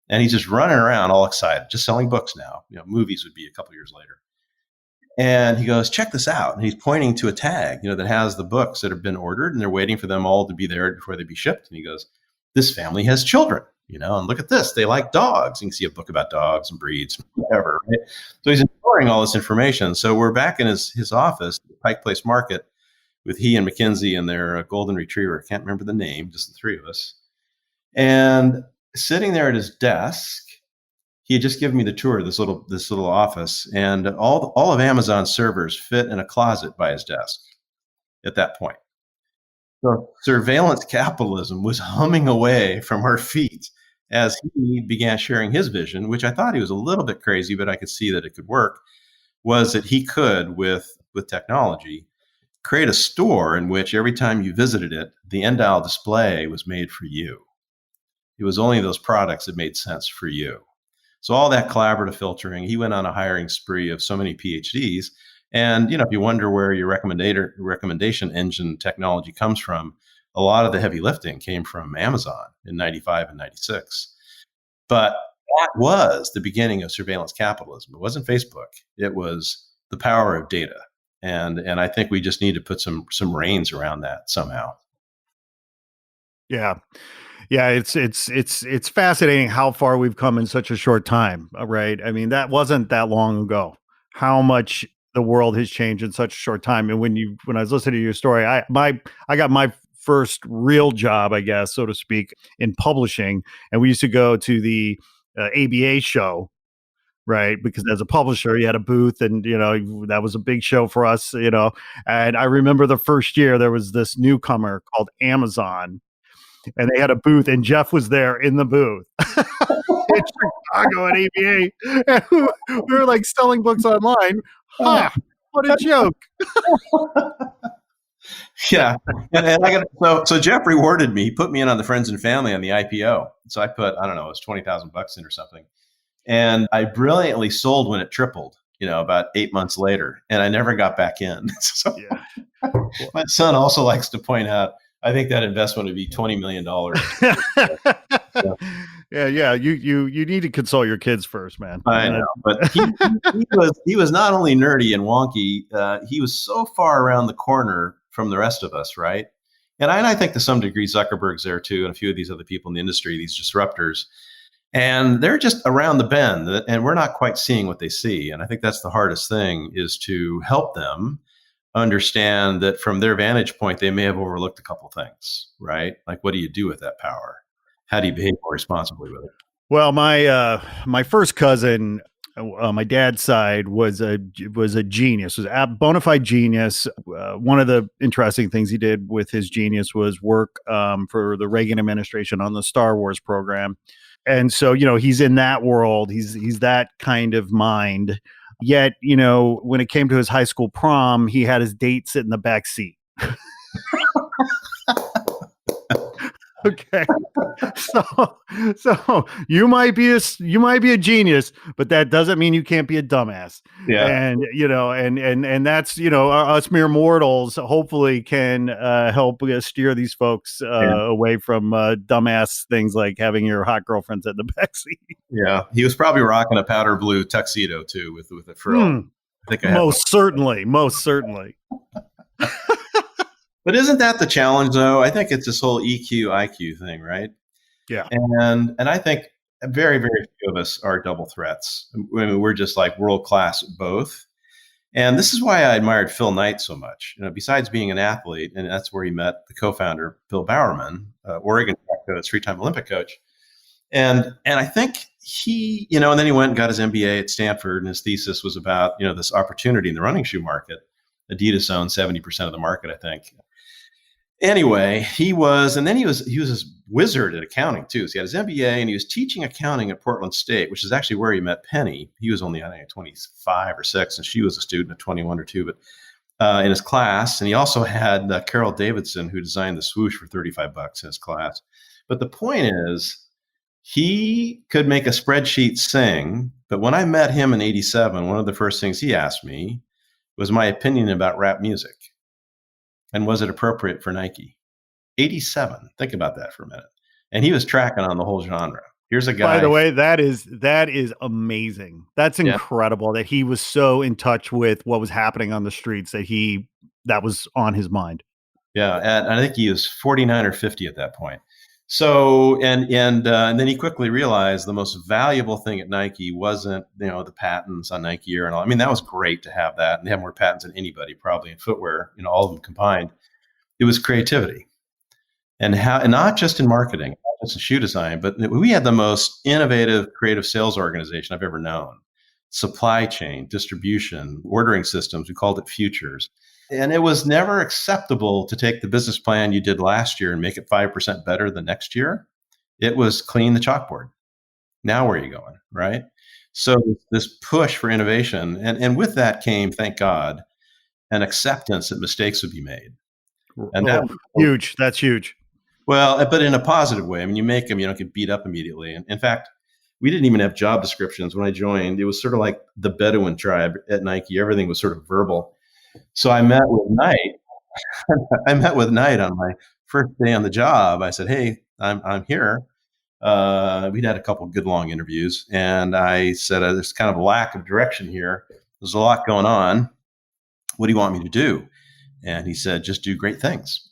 And he's just running around all excited, just selling books now. Movies would be a couple years later. And he goes, check this out. And he's pointing to a tag, that has the books that have been ordered, and they're waiting for them all to be there before they be shipped. And he goes, this family has children. And look at this. They like dogs. You can see a book about dogs and breeds, whatever. Right? So he's storing all this information. So we're back in his office, Pike Place Market, with he and McKinsey and their golden retriever. I can't remember the name, just the three of us. And sitting there at his desk, he had just given me the tour of this little office, and all of Amazon's servers fit in a closet by his desk at that point. So surveillance capitalism was humming away from our feet as he began sharing his vision, which I thought he was a little bit crazy, but I could see that it could work, was that he could, with technology, create a store in which every time you visited it, the end dial display was made for you. It was only those products that made sense for you. So all that collaborative filtering, he went on a hiring spree of so many PhDs. And, if you wonder where your recommendation engine technology comes from, a lot of the heavy lifting came from Amazon in 95 and 96. But that was the beginning of surveillance capitalism. It wasn't Facebook. It was the power of data. And I think we just need to put some reins around that somehow. Yeah. Yeah, it's fascinating how far we've come in such a short time, right? I mean, that wasn't that long ago. How much the world has changed in such a short time. And when I was listening to your story, I got my first real job, I guess, so to speak, in publishing, and we used to go to the ABA show right? Because as a publisher, you had a booth, and that was a big show for us. And I remember the first year there was this newcomer called Amazon, and they had a booth, and Jeff was there in the booth in Chicago at ABA. And we were like selling books online. Ha! What a joke. Yeah. And so Jeff rewarded me. He put me in on the friends and family on the IPO. So I put, I don't know, it was $20,000 in or something. And I brilliantly sold when it tripled, about 8 months later. And I never got back in. So my son also likes to point out, I think that investment would be $20 million. Yeah. You need to consult your kids first, man. I know, but he was not only nerdy and wonky, he was so far around the corner from the rest of us, right? And I think to some degree Zuckerberg's there too, and a few of these other people in the industry, these disruptors, and they're just around the bend, and we're not quite seeing what they see. And I think that's the hardest thing, is to help them understand that from their vantage point, they may have overlooked a couple things, right? Like, what do you do with that power? How do you behave more responsibly with it? Well, my first cousin, my dad's side, was a genius, was a bona fide genius. One of the interesting things he did with his genius was work for the Reagan administration on the Star Wars program. And so, he's in that world. He's that kind of mind. Yet, when it came to his high school prom, he had his date sit in the back seat. Okay. So you might be a genius, but that doesn't mean you can't be a dumbass. Yeah. And and that's us mere mortals hopefully can help steer these folks away from dumbass things like having your hot girlfriends at the backseat. Yeah, he was probably rocking a powder blue tuxedo too, with a frill. I think most certainly. But isn't that the challenge, though? I think it's this whole EQ, IQ thing, right? Yeah. And I think very, very few of us are double threats. I mean, we're just like world class at both. And this is why I admired Phil Knight so much. Besides being an athlete, and that's where he met the co-founder, Bill Bowerman, Oregon coach, 3-time Olympic coach. And I think he, and then he went and got his MBA at Stanford, and his thesis was about, this opportunity in the running shoe market. Adidas owns 70% of the market, I think. Anyway, he was this wizard at accounting too. So he had his MBA, and he was teaching accounting at Portland State, which is actually where he met Penny. He was only, I think, 25 or 6, and she was a student at 21 or 2, but in his class. And he also had Carol Davidson, who designed the swoosh for $35 in his class. But the point is, he could make a spreadsheet sing. But when I met him in '87, one of the first things he asked me was my opinion about rap music. And was it appropriate for Nike? 87. Think about that for a minute. And he was tracking on the whole genre. Here's a guy. By the way, that is amazing. That's incredible that he was so in touch with what was happening on the streets that was on his mind. Yeah, and I think he was 49 or 50 at that point. So and then he quickly realized the most valuable thing at Nike wasn't the patents on Nike Air and all. I mean, that was great to have that, and they have more patents than anybody probably in footwear, all of them combined. It was creativity, and not just in marketing, not just in shoe design, but we had the most innovative, creative sales organization I've ever known. Supply chain, distribution, ordering systems. We called it futures. And it was never acceptable to take the business plan you did last year and make it 5% better the next year. It was clean the chalkboard. Now where are you going, right? So this push for innovation, and with that came, thank God, an acceptance that mistakes would be made. And that was huge. That's huge. Well, but in a positive way. I mean, you make them, you don't get beat up immediately. And in fact, we didn't even have job descriptions when I joined. It was sort of like the Bedouin tribe at Nike. Everything was sort of verbal. So I met with Knight. I met with Knight on my first day on the job. I said, "Hey, I'm here." We'd had a couple of good long interviews, and I said, "There's kind of a lack of direction here. There's a lot going on. What do you want me to do?" And he said, "Just do great things."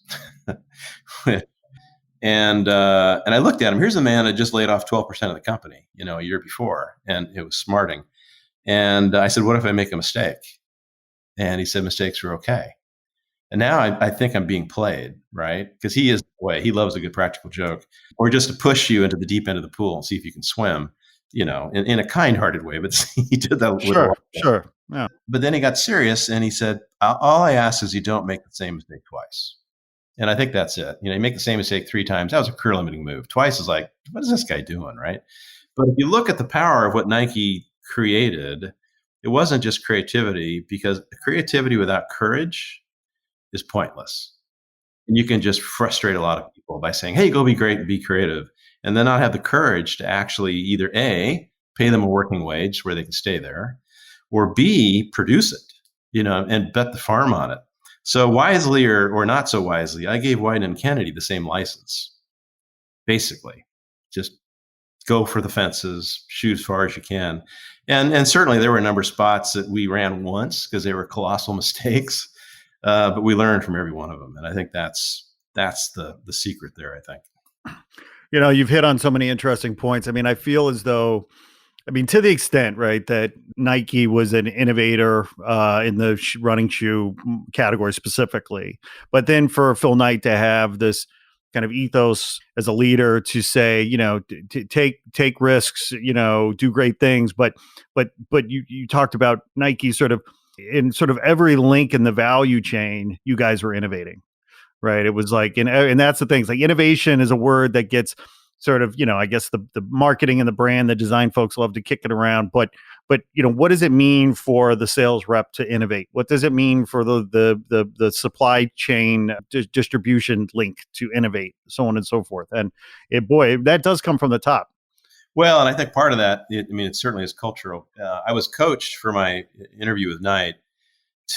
And I looked at him. Here's a man that just laid off 12% of the company, a year before, and it was smarting. And I said, "What if I make a mistake?" And he said, "Mistakes are okay." And now I think I'm being played, right? Because he is the way. He loves a good practical joke, or just to push you into the deep end of the pool and see if you can swim. in a kind-hearted way, but he did that with a lot. Sure. Yeah. But then he got serious and he said, all I ask is you don't make the same mistake twice. And I think that's it. You make the same mistake 3 times. That was a career limiting move. Twice is like, what is this guy doing? Right. But if you look at the power of what Nike created, it wasn't just creativity, because creativity without courage is pointless. And you can just frustrate a lot of people by saying, hey, go be great and be creative, and then not have the courage to actually either A, pay them a working wage where they can stay there, or B, produce it, and bet the farm on it. So wisely or not so wisely, I gave Weiden+Kennedy the same license. Basically, just go for the fences, shoot as far as you can. And certainly there were a number of spots that we ran once because they were colossal mistakes, but we learned from every one of them. And I think that's the secret there, I think. You've hit on so many interesting points. I mean, I feel as though, to the extent, right, that Nike was an innovator in the running shoe category specifically, but then for Phil Knight to have this kind of ethos as a leader to say, take risks, do great things, but you talked about Nike sort of in sort of every link in the value chain, you guys were innovating, right? It was like, and that's the thing. It's like innovation is a word that gets sort of, I guess the marketing and the brand, the design folks love to kick it around, but what does it mean for the sales rep to innovate? What does it mean for the supply chain distribution link to innovate, so on and so forth? And that does come from the top. Well, and I think part of that, it certainly is cultural. I was coached for my interview with Knight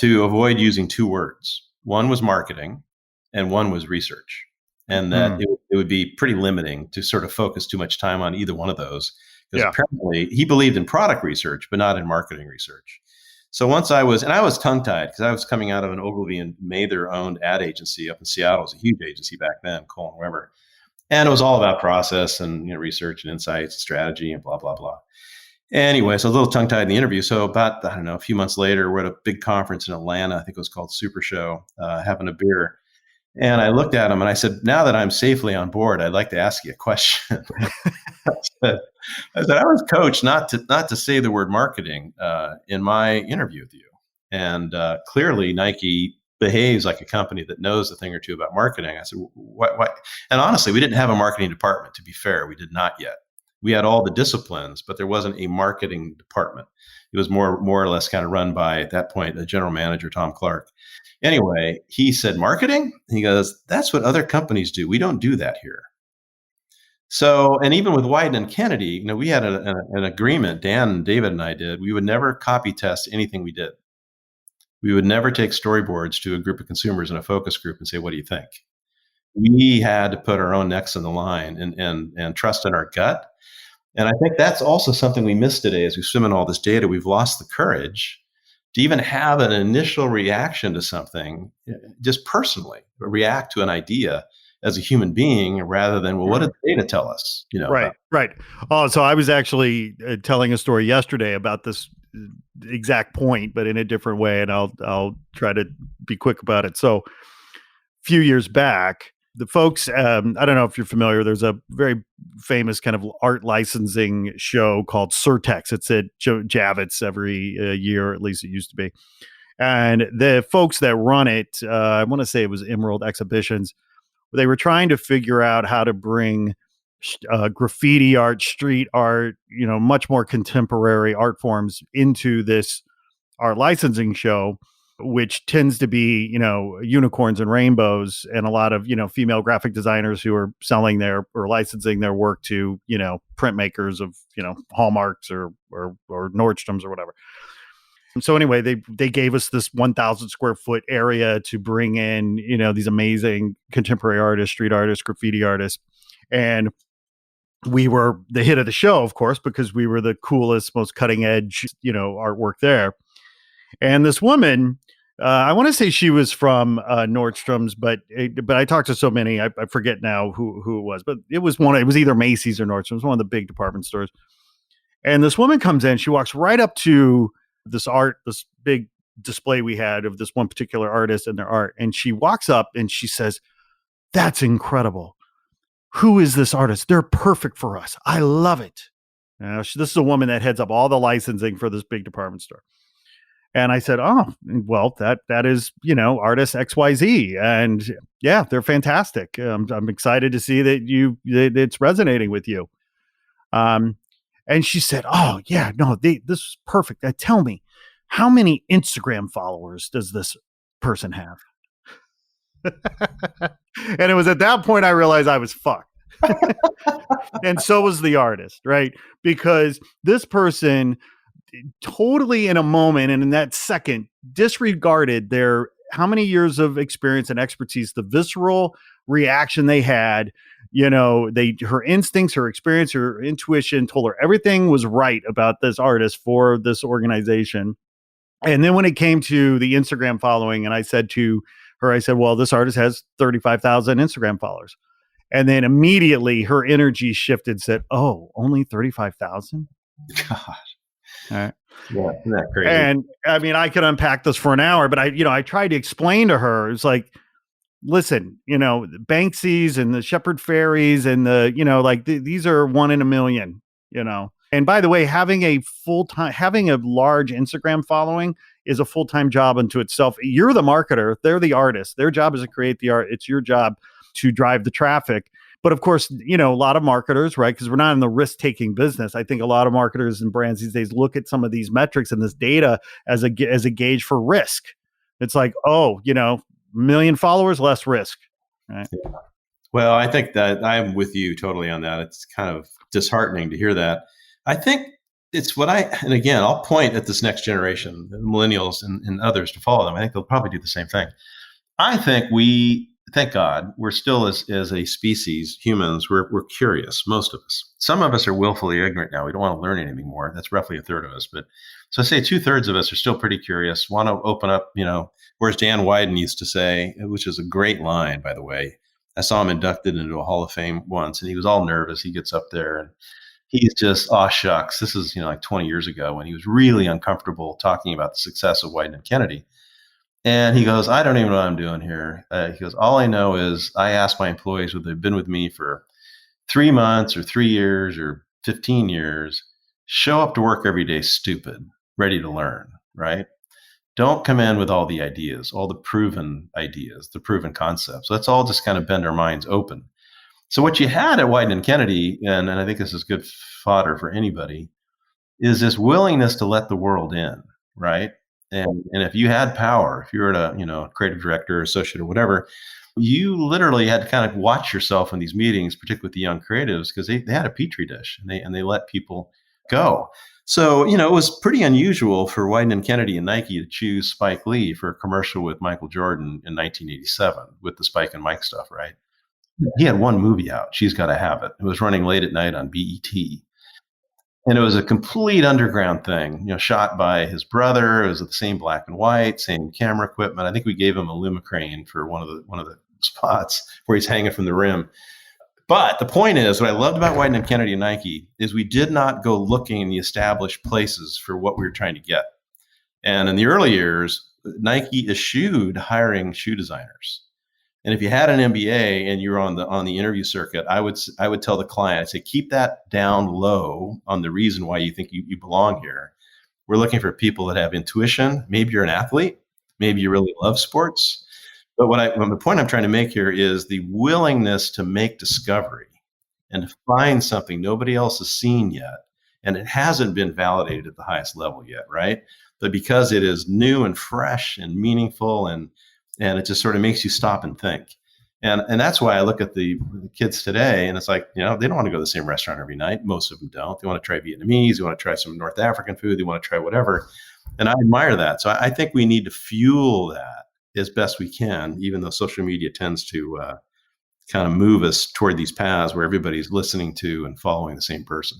to avoid using 2 words. One was marketing and one was research. And that it would be pretty limiting to sort of focus too much time on either one of those. Because apparently he believed in product research, but not in marketing research. So once I was tongue-tied because I was coming out of an Ogilvy and Mather-owned ad agency up in Seattle. It was a huge agency back then, Cole & Weber. And it was all about process and research and insights, strategy, and blah, blah, blah. Anyway, so I was a little tongue-tied in the interview. So about, a few months later, we're at a big conference in Atlanta. I think it was called Super Show, having a beer. And I looked at him and I said, now that I'm safely on board, I'd like to ask you a question. I said, I was coached not to say the word marketing in my interview with you. And clearly Nike behaves like a company that knows a thing or two about marketing. I said, what? And honestly, we didn't have a marketing department, to be fair. We did not yet. We had all the disciplines, but there wasn't a marketing department. It was more or less kind of run by, at that point, a general manager, Tom Clark. Anyway, he said, marketing? He goes, that's what other companies do. We don't do that here. So, and even with Weiden+Kennedy, we had an agreement, Dan, David, and I did. We would never copy test anything we did. We would never take storyboards to a group of consumers in a focus group and say, what do you think? We had to put our own necks in the line and trust in our gut. And I think that's also something we miss today as we swim in all this data. We've lost the courage to even have an initial reaction to something, just personally, react to an idea as a human being rather than, well, what did the data tell us? Right. Oh, so I was actually telling a story yesterday about this exact point, but in a different way, and I'll try to be quick about it. So, a few years back, the folks, I don't know if you're familiar, there's a very famous kind of art licensing show called Surtex. It's at Javits every year, at least it used to be. And the folks that run it, I want to say it was Emerald Exhibitions, they were trying to figure out how to bring graffiti art, street art, much more contemporary art forms into this art licensing show, which tends to be, unicorns and rainbows and a lot of, female graphic designers who are selling or licensing their work to, printmakers of, Hallmarks or Nordstroms or whatever. And so anyway, they gave us this 1,000 square foot area to bring in, these amazing contemporary artists, street artists, graffiti artists. And we were the hit of the show, of course, because we were the coolest, most cutting edge, artwork there. And this woman, I want to say she was from Nordstrom's, but I talked to so many, I forget now who it was, but it was either Macy's or Nordstrom's, one of the big department stores. And this woman comes in, she walks right up to this big display we had of this one particular artist and their art. And she walks up and she says, "That's incredible. Who is this artist? They're perfect for us. I love it." This is a woman that heads up all the licensing for this big department store. And I said, oh, well, that is, artist XYZ. And yeah, they're fantastic. I'm excited to see that it's resonating with you. And she said, oh yeah, no, this is perfect. Tell me, how many Instagram followers does this person have? And it was at that point I realized I was fucked. And so was the artist, right? Because this person totally in a moment and in that second disregarded their how many years of experience and expertise, the visceral reaction they had, her instincts, her experience, her intuition told her everything was right about this artist for this organization. And then when it came to the Instagram following, and I said to her, well, this artist has 35,000 Instagram followers. And then immediately her energy shifted, said, oh, only 35,000? God. All right. Yeah, isn't that crazy? And I mean, I could unpack this for an hour, but I tried to explain to her, it's like, listen, Banksy's and the Shepherd Fairies and these are 1 in a million, And by the way, having a large Instagram following is a full-time job unto itself. You're the marketer, they're the artist. Their job is to create the art. It's your job to drive the traffic. But of course, a lot of marketers, right? Because we're not in the risk-taking business. I think a lot of marketers and brands these days look at some of these metrics and this data as a gauge for risk. It's like, oh, million followers, less risk. Right? Yeah. Well, I think that I'm with you totally on that. It's kind of disheartening to hear that. I think it's and again, I'll point at this next generation, the millennials and others to follow them. I think they'll probably do the same thing. I think thank God, we're still as a species, humans, we're curious, most of us. Some of us are willfully ignorant now. We don't want to learn anything more. That's roughly a third of us. But so I say 2/3 of us are still pretty curious, want to open up, whereas Dan Weiden used to say, which is a great line, by the way. I saw him inducted into a Hall of Fame once, and he was all nervous. He gets up there and he's just, oh, shucks. This is, like 20 years ago when he was really uncomfortable talking about the success of Weiden+Kennedy. And he goes, I don't even know what I'm doing here. He goes, all I know is I ask my employees whether they've been with me for 3 months or 3 years or 15 years, show up to work every day stupid, ready to learn, right? Don't come in with all the ideas, all the proven ideas, the proven concepts. Let's all just kind of bend our minds open. So what you had at Weiden+Kennedy, and I think this is good fodder for anybody, is this willingness to let the world in, right? And if you had power, if you were a creative director, associate, or whatever, you literally had to kind of watch yourself in these meetings, particularly with the young creatives, because they had a Petri dish and they let people go. So, it was pretty unusual for Weiden+Kennedy and Nike to choose Spike Lee for a commercial with Michael Jordan in 1987 with the Spike and Mike stuff, right? He had one movie out, She's Gotta Have It. It was running late at night on BET. And it was a complete underground thing, shot by his brother. It was the same black and white, same camera equipment. I think we gave him a Lumicrane for one of the spots where he's hanging from the rim. But the point is, what I loved about Weiden+Kennedy and Nike is we did not go looking in the established places for what we were trying to get. And in the early years, Nike eschewed hiring shoe designers. And if you had an MBA and you were on the interview circuit, I would tell the client, I'd say, keep that down low on the reason why you think you belong here. We're looking for people that have intuition. Maybe you're an athlete. Maybe you really love sports. But the point I'm trying to make here is the willingness to make discovery and to find something nobody else has seen yet. And it hasn't been validated at the highest level yet, right? But because it is new and fresh and meaningful and it just sort of makes you stop and think. And that's why I look at the kids today and it's like, they don't want to go to the same restaurant every night. Most of them don't. They want to try Vietnamese. They want to try some North African food. They want to try whatever. And I admire that. So I think we need to fuel that as best we can, even though social media tends to kind of move us toward these paths where everybody's listening to and following the same person.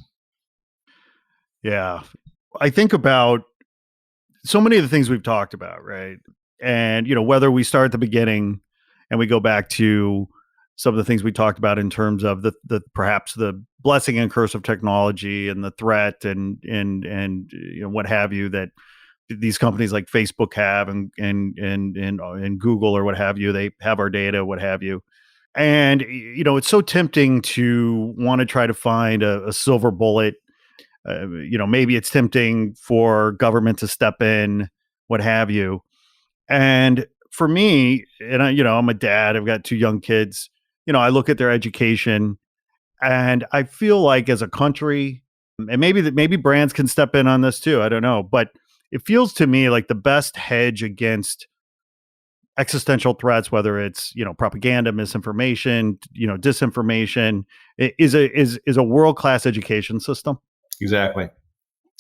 Yeah. I think about so many of the things we've talked about, right? And, whether we start at the beginning and we go back to some of the things we talked about in terms of the perhaps the blessing and curse of technology and the threat and what have you that these companies like Facebook have and Google or what have you, they have our data, what have you. And, it's so tempting to want to try to find a silver bullet maybe it's tempting for government to step in, what have you. And for me, and I'm a dad, I've got two young kids, I look at their education and I feel like as a country, and maybe brands can step in on this too, I don't know, but it feels to me like the best hedge against existential threats, whether it's propaganda, misinformation, disinformation, is a world-class education system. Exactly.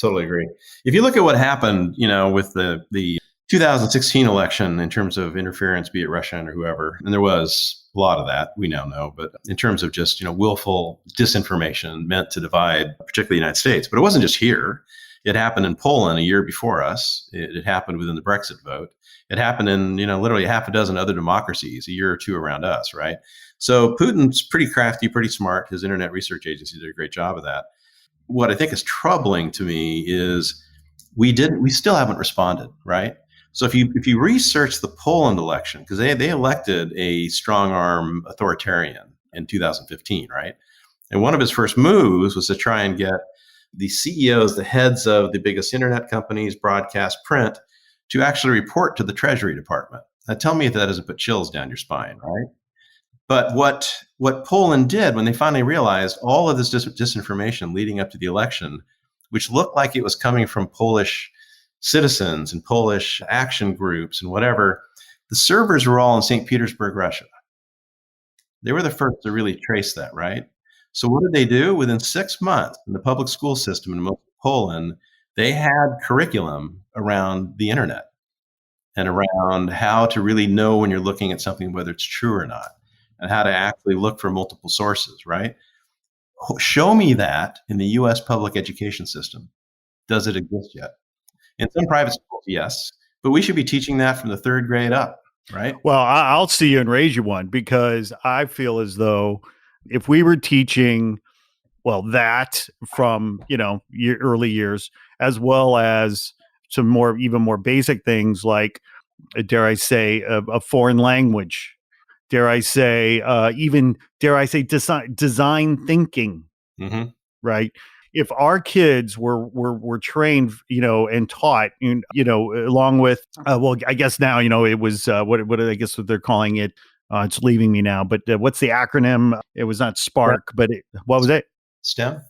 Totally agree. If you look at what happened, with the 2016 election in terms of interference, be it Russian or whoever, and there was a lot of that, we now know, but in terms of just, willful disinformation meant to divide, particularly the United States, but it wasn't just here. It happened in Poland a year before us. It happened within the Brexit vote. It happened in, literally half a dozen other democracies a year or two around us, right? So Putin's pretty crafty, pretty smart. His internet research agency did a great job of that. What I think is troubling to me is we still haven't responded, right? So if you research the Poland election, because they elected a strong arm authoritarian in 2015, right? And one of his first moves was to try and get the CEOs, the heads of the biggest internet companies, broadcast, print, to actually report to the Treasury Department. Now tell me if that doesn't put chills down your spine, right? But what Poland did when they finally realized all of this disinformation leading up to the election, which looked like it was coming from Polish citizens and Polish action groups and whatever, the servers were all in St. Petersburg, Russia. They were the first to really trace that, right? So what did they do? Within 6 months in the public school system in most of Poland, they had curriculum around the internet and around how to really know when you're looking at something, whether it's true or not, and how to actually look for multiple sources, right? Show me that in the US public education system. Does it exist yet? In some private schools, yes, but we should be teaching that from the third grade up, right? Well, I'll see you and raise you one, because I feel as though if we were teaching, that from, your early years, as well as some even more basic things like, dare I say, a foreign language, dare I say, design thinking, Mm-hmm. right? If our kids were trained, and taught, along with, I guess now, it was what I guess what they're calling it. It's leaving me now, but what's the acronym? It was not Spark, but what was it? STEM.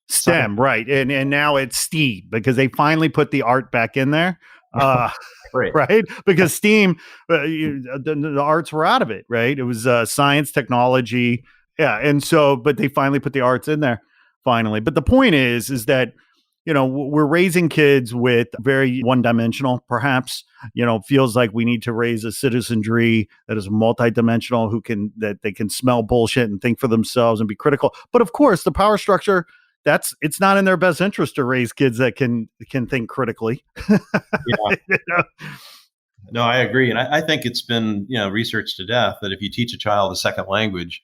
STEM, right? And now it's STEAM, because they finally put the art back in there. Right? Because STEAM, the arts were out of it, right? It was science, technology, yeah, and so, but they finally put the arts in there. Finally. But the point is that, we're raising kids with very one-dimensional, perhaps, feels like we need to raise a citizenry that is multidimensional, that they can smell bullshit and think for themselves and be critical. But of course, the power structure, it's not in their best interest to raise kids that can think critically. Yeah. No, I agree. And I think it's been, researched to death that if you teach a child a second language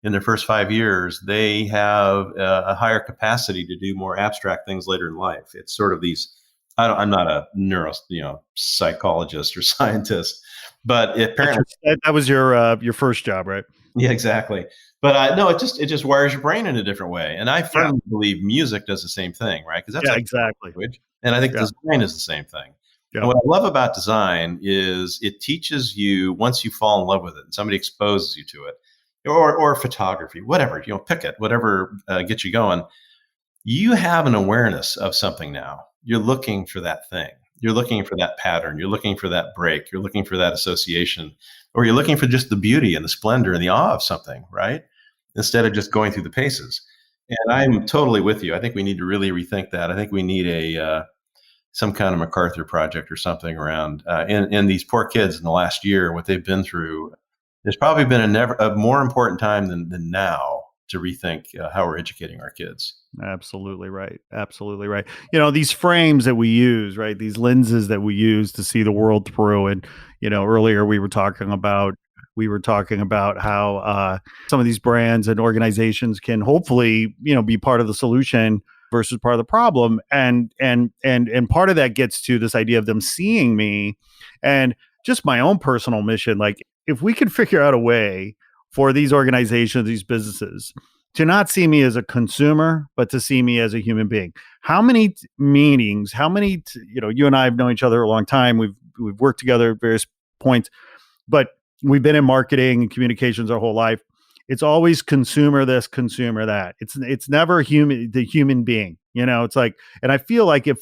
in their first 5 years, they have a higher capacity to do more abstract things later in life. It's sort of these, I'm not a psychologist or scientist, but apparently that was your first job, right? Yeah, exactly. But no, it just wires your brain in a different way. And I firmly believe music does the same thing, right? Because that's exactly. Language. And I think design is the same thing. Yeah. And what I love about design is it teaches you, once you fall in love with it and somebody exposes you to it, or photography, whatever, pick it, whatever gets you going. You have an awareness of something now. You're looking for that thing. You're looking for that pattern. You're looking for that break. You're looking for that association, or you're looking for just the beauty and the splendor and the awe of something, right? Instead of just going through the paces. And I'm totally with you. I think we need to really rethink that. I think we need some kind of MacArthur project or something around and these poor kids in the last year, what they've been through. There's probably been a more important time than now to rethink how we're educating our kids. Absolutely right. Absolutely right. These frames that we use, right? These lenses that we use to see the world through. And, earlier we were talking about how some of these brands and organizations can hopefully, be part of the solution versus part of the problem. And part of that gets to this idea of them seeing me, and just my own personal mission. Like, if we could figure out a way for these organizations, these businesses, to not see me as a consumer, but to see me as a human being. How many meetings, you and I have known each other a long time. We've worked together at various points, but we've been in marketing and communications our whole life. It's always consumer this, consumer that. It's never the human being. It's like, and I feel like if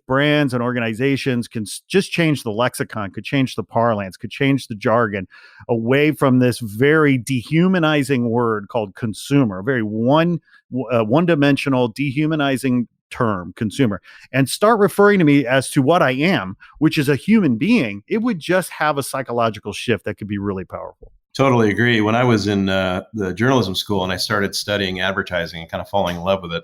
brands and organizations can just change the lexicon, could change the parlance, could change the jargon away from this very dehumanizing word called consumer, a very one-dimensional, dehumanizing term, consumer, and start referring to me as to what I am, which is a human being, it would just have a psychological shift that could be really powerful. Totally agree. When I was in the journalism school and I started studying advertising and kind of falling in love with it,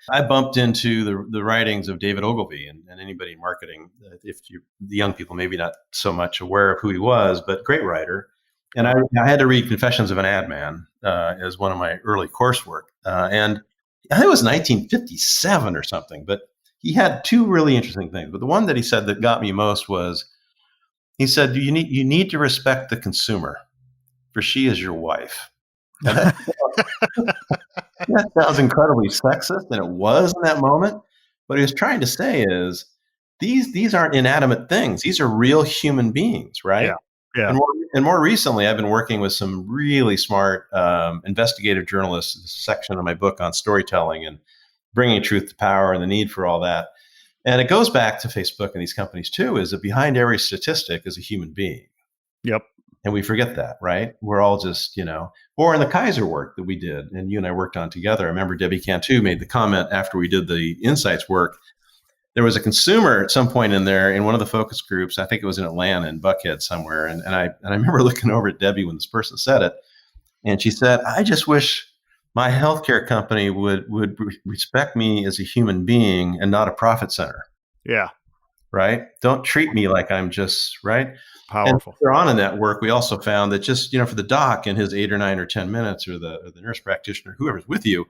I bumped into the writings of David Ogilvy, and anybody in marketing, the young people maybe not so much aware of who he was, but great writer. And I had to read Confessions of an Ad Man as one of my early coursework. And I think it was 1957 or something, but he had two really interesting things. But the one that he said that got me most was, he said, you need to respect the consumer, for she is your wife. And that sounds incredibly sexist, and it was in that moment. What he was trying to say is, these aren't inanimate things; these are real human beings, right? Yeah. And more recently, I've been working with some really smart investigative journalists. This section of my book on storytelling and bringing truth to power and the need for all that. And it goes back to Facebook and these companies too. Is that behind every statistic is a human being? Yep. And we forget that, right? We're all just, or in the Kaiser work that we did and you and I worked on together. I remember Debbie Cantu made the comment after we did the insights work. There was a consumer at some point in there in one of the focus groups. I think it was in Atlanta, in Buckhead somewhere. And I remember looking over at Debbie when this person said it. And she said, I just wish my healthcare company would respect me as a human being and not a profit center. Yeah. Right? Don't treat me like I'm just, right? Powerful. And later on in that work, we also found that just, for the doc in his 8 or 9 or 10 minutes, or the nurse practitioner, whoever's with you,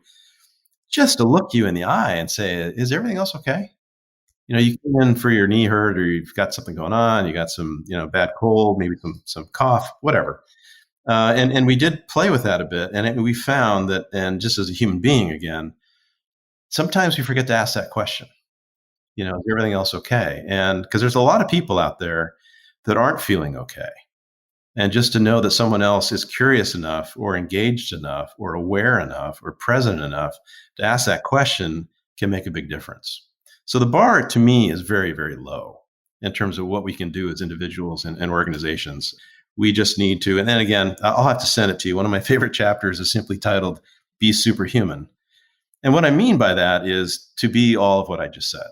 just to look you in the eye and say, is everything else okay? You come in for your knee hurt, or you've got something going on, you got some, bad cold, maybe some cough, whatever. And we did play with that a bit. And we found that, and just as a human being again, sometimes we forget to ask that question. Is everything else okay? And because there's a lot of people out there that aren't feeling okay. And just to know that someone else is curious enough or engaged enough or aware enough or present enough to ask that question can make a big difference. So the bar to me is very, very low in terms of what we can do as individuals and organizations. We just need to, and then again, I'll have to send it to you. One of my favorite chapters is simply titled, Be Superhuman. And what I mean by that is to be all of what I just said,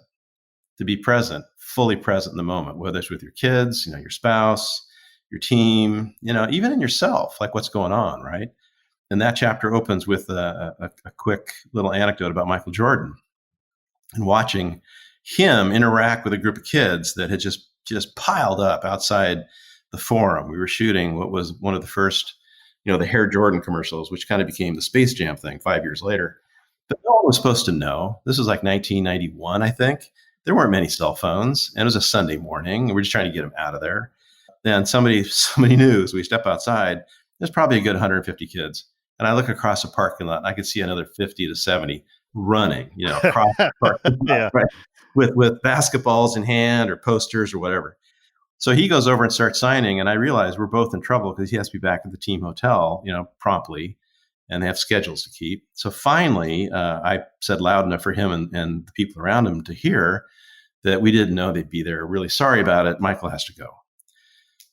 to be present, fully present in the moment, whether it's with your kids, your spouse, your team, even in yourself, like what's going on, right? And that chapter opens with a quick little anecdote about Michael Jordan and watching him interact with a group of kids that had just piled up outside the forum. We were shooting what was one of the first, the Hair Jordan commercials, which kind of became the Space Jam thing 5 years later. But no one was supposed to know. This was like 1991, I think. There weren't many cell phones, and it was a Sunday morning, and we're just trying to get them out of there. And somebody knew, so we step outside. There's probably a good 150 kids. And I look across the parking lot, and I could see another 50 to 70 running, across the parking lot, right? With basketballs in hand or posters or whatever. So he goes over and starts signing, and I realize we're both in trouble because he has to be back at the team hotel, promptly, and they have schedules to keep. So finally, I said loud enough for him and the people around him to hear that we didn't know they'd be there. Really sorry about it. Michael has to go.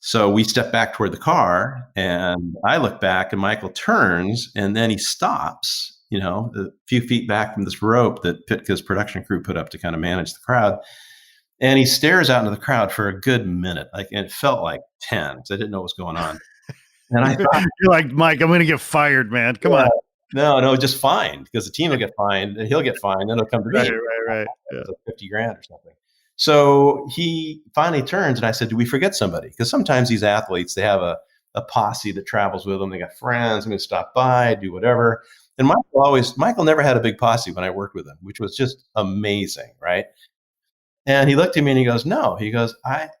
So we step back toward the car, and I look back, and Michael turns, and then he stops, a few feet back from this rope that Pitka's production crew put up to kind of manage the crowd. And he stares out into the crowd for a good minute. And it felt like 10, because I didn't know what was going on. And I thought, you're like, Mike, I'm going to get fired, man. Come on. No, just fined, because the team will get fined, and he'll get fined, and it'll come to me. Right. Yeah. Like $50,000 or something. So he finally turns, and I said, do we forget somebody? Because sometimes these athletes, they have a posse that travels with them. They got friends, I'm going to stop by, do whatever. And Michael never had a big posse when I worked with him, which was just amazing, right? And he looked at me and he goes, no. He goes,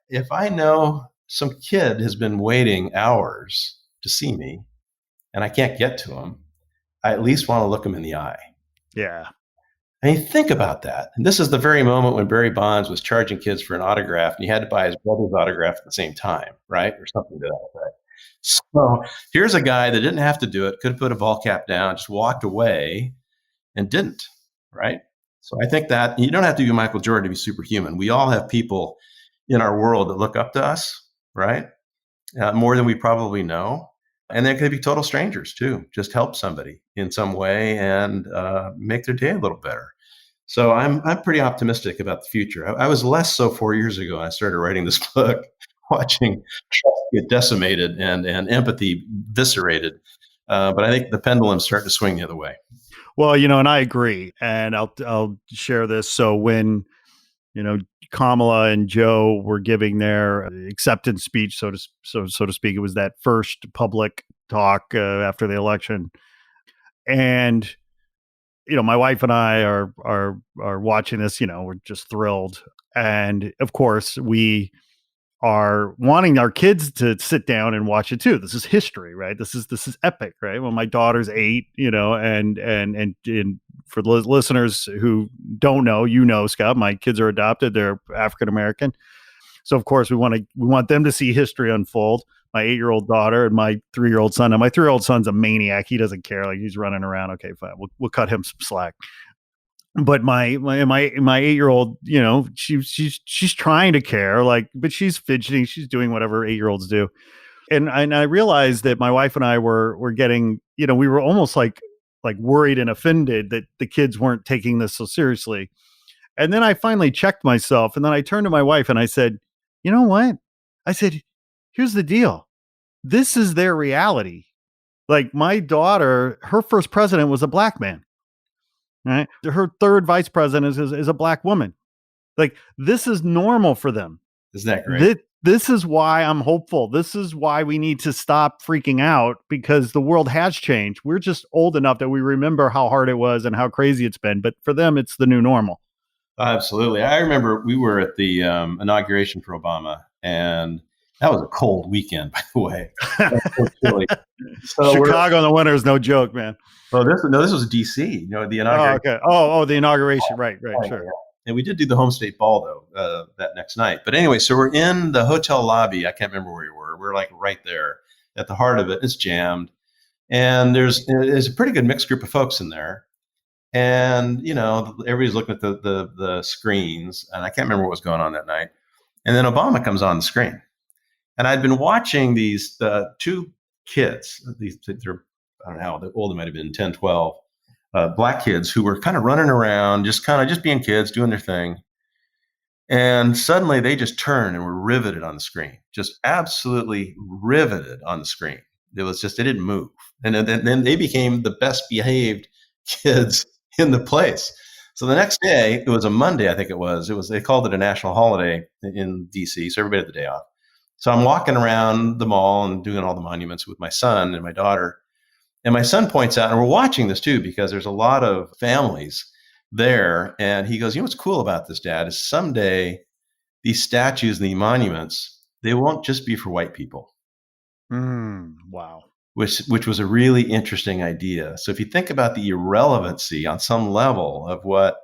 if I know some kid has been waiting hours to see me and I can't get to him, I at least want to look them in the eye. Yeah. I mean, think about that. And this is the very moment when Barry Bonds was charging kids for an autograph, and he had to buy his brother's autograph at the same time, right? Or something to that effect. So here's a guy that didn't have to do it, could have put a ball cap down, just walked away and didn't, right? So I think that you don't have to be Michael Jordan to be superhuman. We all have people in our world that look up to us, right? More than we probably know. And they could be total strangers too. Just help somebody in some way and make their day a little better. So I'm pretty optimistic about the future. I was less so 4 years ago. I started writing this book, watching trust get decimated and empathy viscerated. But I think the pendulum's starting to swing the other way. Well, and I agree, and I'll share this. So when Kamala and Joe were giving their acceptance speech, so to speak, it was that first public talk after the election, and my wife and I are watching this. We're just thrilled, and of course we are wanting our kids to sit down and watch it too. This is history, right? This is epic, right? When my daughter's 8, and for listeners who don't know, Scott, my kids are adopted. They're African American, so of course we want them to see history unfold. My 8-year-old daughter and my 3-year-old son. Now my 3-year-old son's a maniac. He doesn't care. Like, he's running around. Okay, fine. We'll cut him some slack. But my 8-year-old, she's trying to care, but she's fidgeting, she's doing whatever 8-year-olds do. And I realized that my wife and I were getting, we were almost like worried and offended that the kids weren't taking this so seriously. And then I finally checked myself, and then I turned to my wife and I said, you know what? I said, here's the deal. This is their reality. Like, my daughter, her first president was a black man. Right. Her third vice president is a black woman. Like, this is normal for them. Isn't that great? This is why I'm hopeful. This is why we need to stop freaking out, because the world has changed. We're just old enough that we remember how hard it was and how crazy it's been. But for them, it's the new normal. Absolutely. I remember we were at the inauguration for Obama, and that was a cold weekend, by the way. So Chicago in the winter is no joke, man. Oh, this was DC. The inauguration. Oh, okay. Oh, the inauguration. Right. Sure. Yeah. And we did do the home state ball though that next night. But anyway, so we're in the hotel lobby. I can't remember where we were. We're like right there at the heart of it. It's jammed, and there's a pretty good mixed group of folks in there. And everybody's looking at the screens, and I can't remember what was going on that night. And then Obama comes on the screen, and I'd been watching these two kids. They're, I don't know how old they might have been, 10, 12, black kids who were kind of running around, just being kids, doing their thing. And suddenly they just turned and were riveted on the screen, just absolutely riveted on the screen. It was just, they didn't move. And then they became the best behaved kids in the place. So the next day, it was a Monday, I think it was, they called it a national holiday in DC. So everybody had the day off. So I'm walking around the mall and doing all the monuments with my son and my daughter. And my son points out, and we're watching this too, because there's a lot of families there. And he goes, what's cool about this, Dad, is someday these statues and the monuments, they won't just be for white people. Wow. Which was a really interesting idea. So if you think about the irrelevancy on some level of what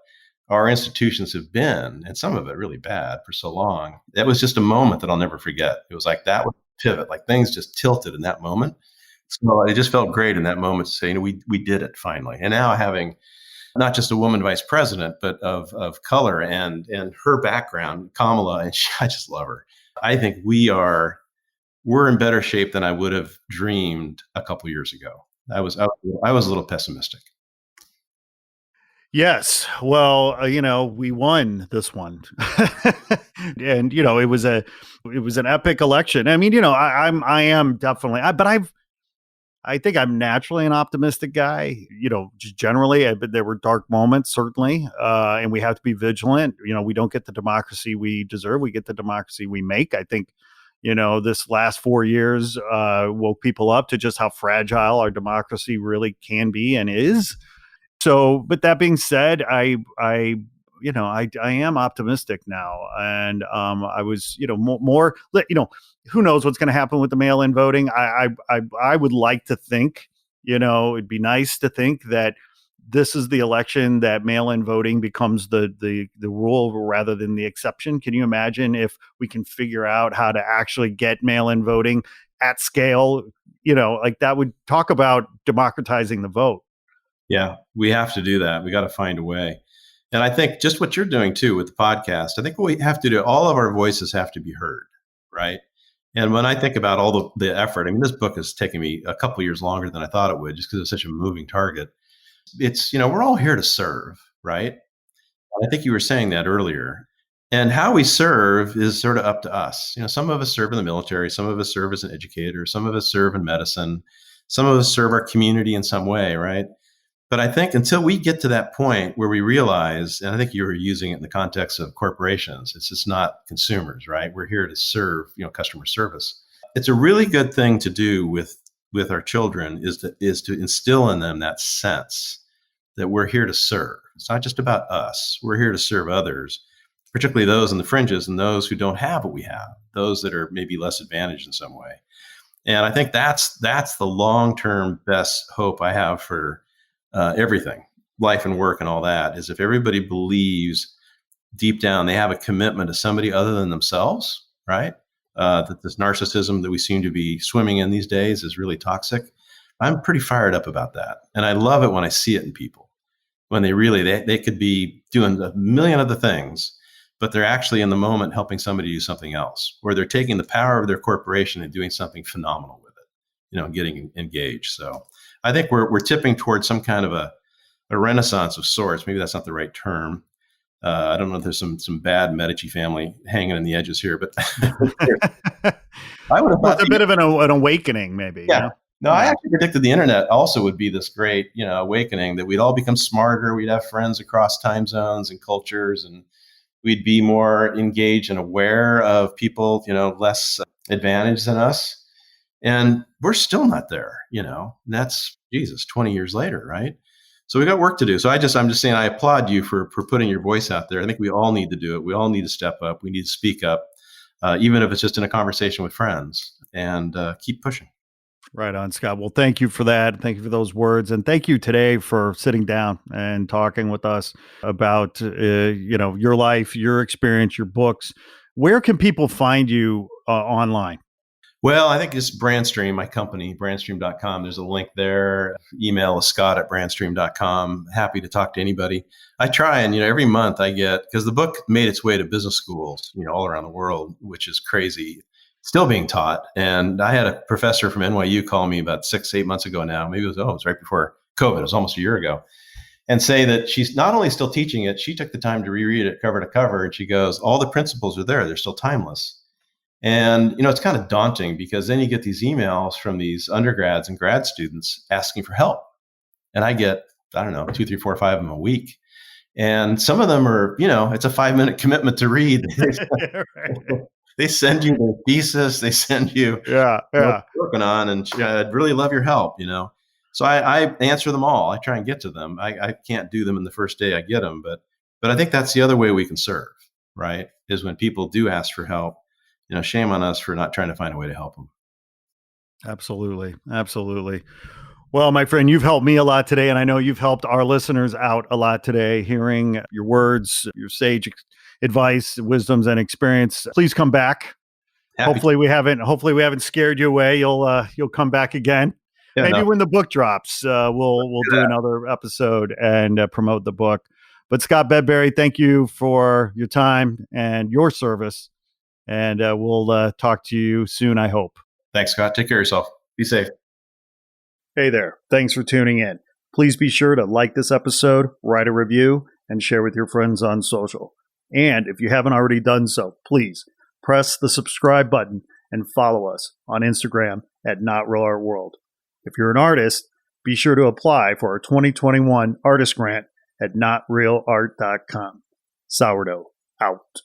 our institutions have been, and some of it really bad for so long, that was just a moment that I'll never forget. It was like that was a pivot, like things just tilted in that moment. So it just felt great in that moment to say, we did it finally. And now having not just a woman vice president, but of color and her background, Kamala, and I just love her. I think we're in better shape than I would have dreamed a couple years ago. I was a little pessimistic. Yes. Well, we won this one, and it was an epic election. I mean, I am definitely, but I think I'm naturally an optimistic guy, just generally, but there were dark moments, certainly. And we have to be vigilant. We don't get the democracy we deserve. We get the democracy we make. I think, this last 4 years woke people up to just how fragile our democracy really can be and is. So, but that being said, I am optimistic now, and I was, more, who knows what's going to happen with the mail-in voting. I would like to think, It'd be nice to think that this is the election that mail-in voting becomes the rule rather than the exception. Can you imagine if we can figure out how to actually get mail-in voting at scale? Like that would talk about democratizing the vote. Yeah, we have to do that. We got to find a way. And I think just what you're doing too with the podcast, I think what we have to do, all of our voices have to be heard, right? And when I think about all the effort, I mean, this book has taken me a couple of years longer than I thought it would, just because it's such a moving target. It's, we're all here to serve, right? I think you were saying that earlier. And how we serve is sort of up to us. Some of us serve in the military, some of us serve as an educator, some of us serve in medicine, some of us serve our community in some way, right? But I think until we get to that point where we realize, and I think you were using it in the context of corporations, it's just not consumers, right? We're here to serve, customer service. It's a really good thing to do with our children is to instill in them that sense that we're here to serve. It's not just about us. We're here to serve others, particularly those in the fringes and those who don't have what we have, those that are maybe less advantaged in some way. And I think that's the long-term best hope I have for everything, life and work and all that, is if everybody believes deep down they have a commitment to somebody other than themselves, right? That this narcissism that we seem to be swimming in these days is really toxic. I'm pretty fired up about that. And I love it when I see it in people, when they could be doing a million other things, but they're actually in the moment helping somebody do something else, or they're taking the power of their corporation and doing something phenomenal with it, getting engaged. So I think we're tipping towards some kind of a renaissance of sorts. Maybe that's not the right term. I don't know if there's some bad Medici family hanging in the edges here, but I would have thought it's a bit of an awakening, maybe. Yeah. No, I actually predicted the internet also would be this great, awakening, that we'd all become smarter. We'd have friends across time zones and cultures, and we'd be more engaged and aware of people, less advantaged than us. And we're still not there, and that's 20 years later, right? So we got work to do. So I'm just saying, I applaud you for putting your voice out there. I think we all need to do it. We all need to step up. We need to speak up, even if it's just in a conversation with friends, and keep pushing. Right on, Scott. Well, thank you for that. Thank you for those words. And thank you today for sitting down and talking with us about, your life, your experience, your books. Where can people find you online? Well, I think it's Brandstream, my company, brandstream.com. There's a link there. Email is scott@brandstream.com. Happy to talk to anybody. I try and, every month I get, because the book made its way to business schools, all around the world, which is crazy, still being taught. And I had a professor from NYU call me about 6-8 months ago now. Maybe it was right before COVID. It was almost a year ago. And say that she's not only still teaching it, she took the time to reread it cover to cover. And she goes, all the principles are there. They're still timeless. And, it's kind of daunting, because then you get these emails from these undergrads and grad students asking for help. And I get, 2, 3, 4, 5 of them a week. And some of them are, it's a 5-minute commitment to read. They send you their thesis. They send you what they're working on. And I'd really love your help, So I answer them all. I try and get to them. I can't do them in the first day I get them. But I think that's the other way we can serve, right? Is when people do ask for help. Shame on us for not trying to find a way to help them. Absolutely. Absolutely. Well, my friend, you've helped me a lot today, and I know you've helped our listeners out a lot today, hearing your words, your sage advice, wisdoms, and experience. Please come back. Hopefully we haven't scared you away. You'll come back again. Yeah, maybe when the book drops, we'll do another episode and promote the book. But Scott Bedbury, thank you for your time and your service. And we'll talk to you soon, I hope. Thanks, Scott. Take care of yourself. Be safe. Hey there. Thanks for tuning in. Please be sure to like this episode, write a review, and share with your friends on social. And if you haven't already done so, please press the subscribe button and follow us on Instagram @NotRealArtWorld. If you're an artist, be sure to apply for our 2021 artist grant at notrealart.com. Sourdough out.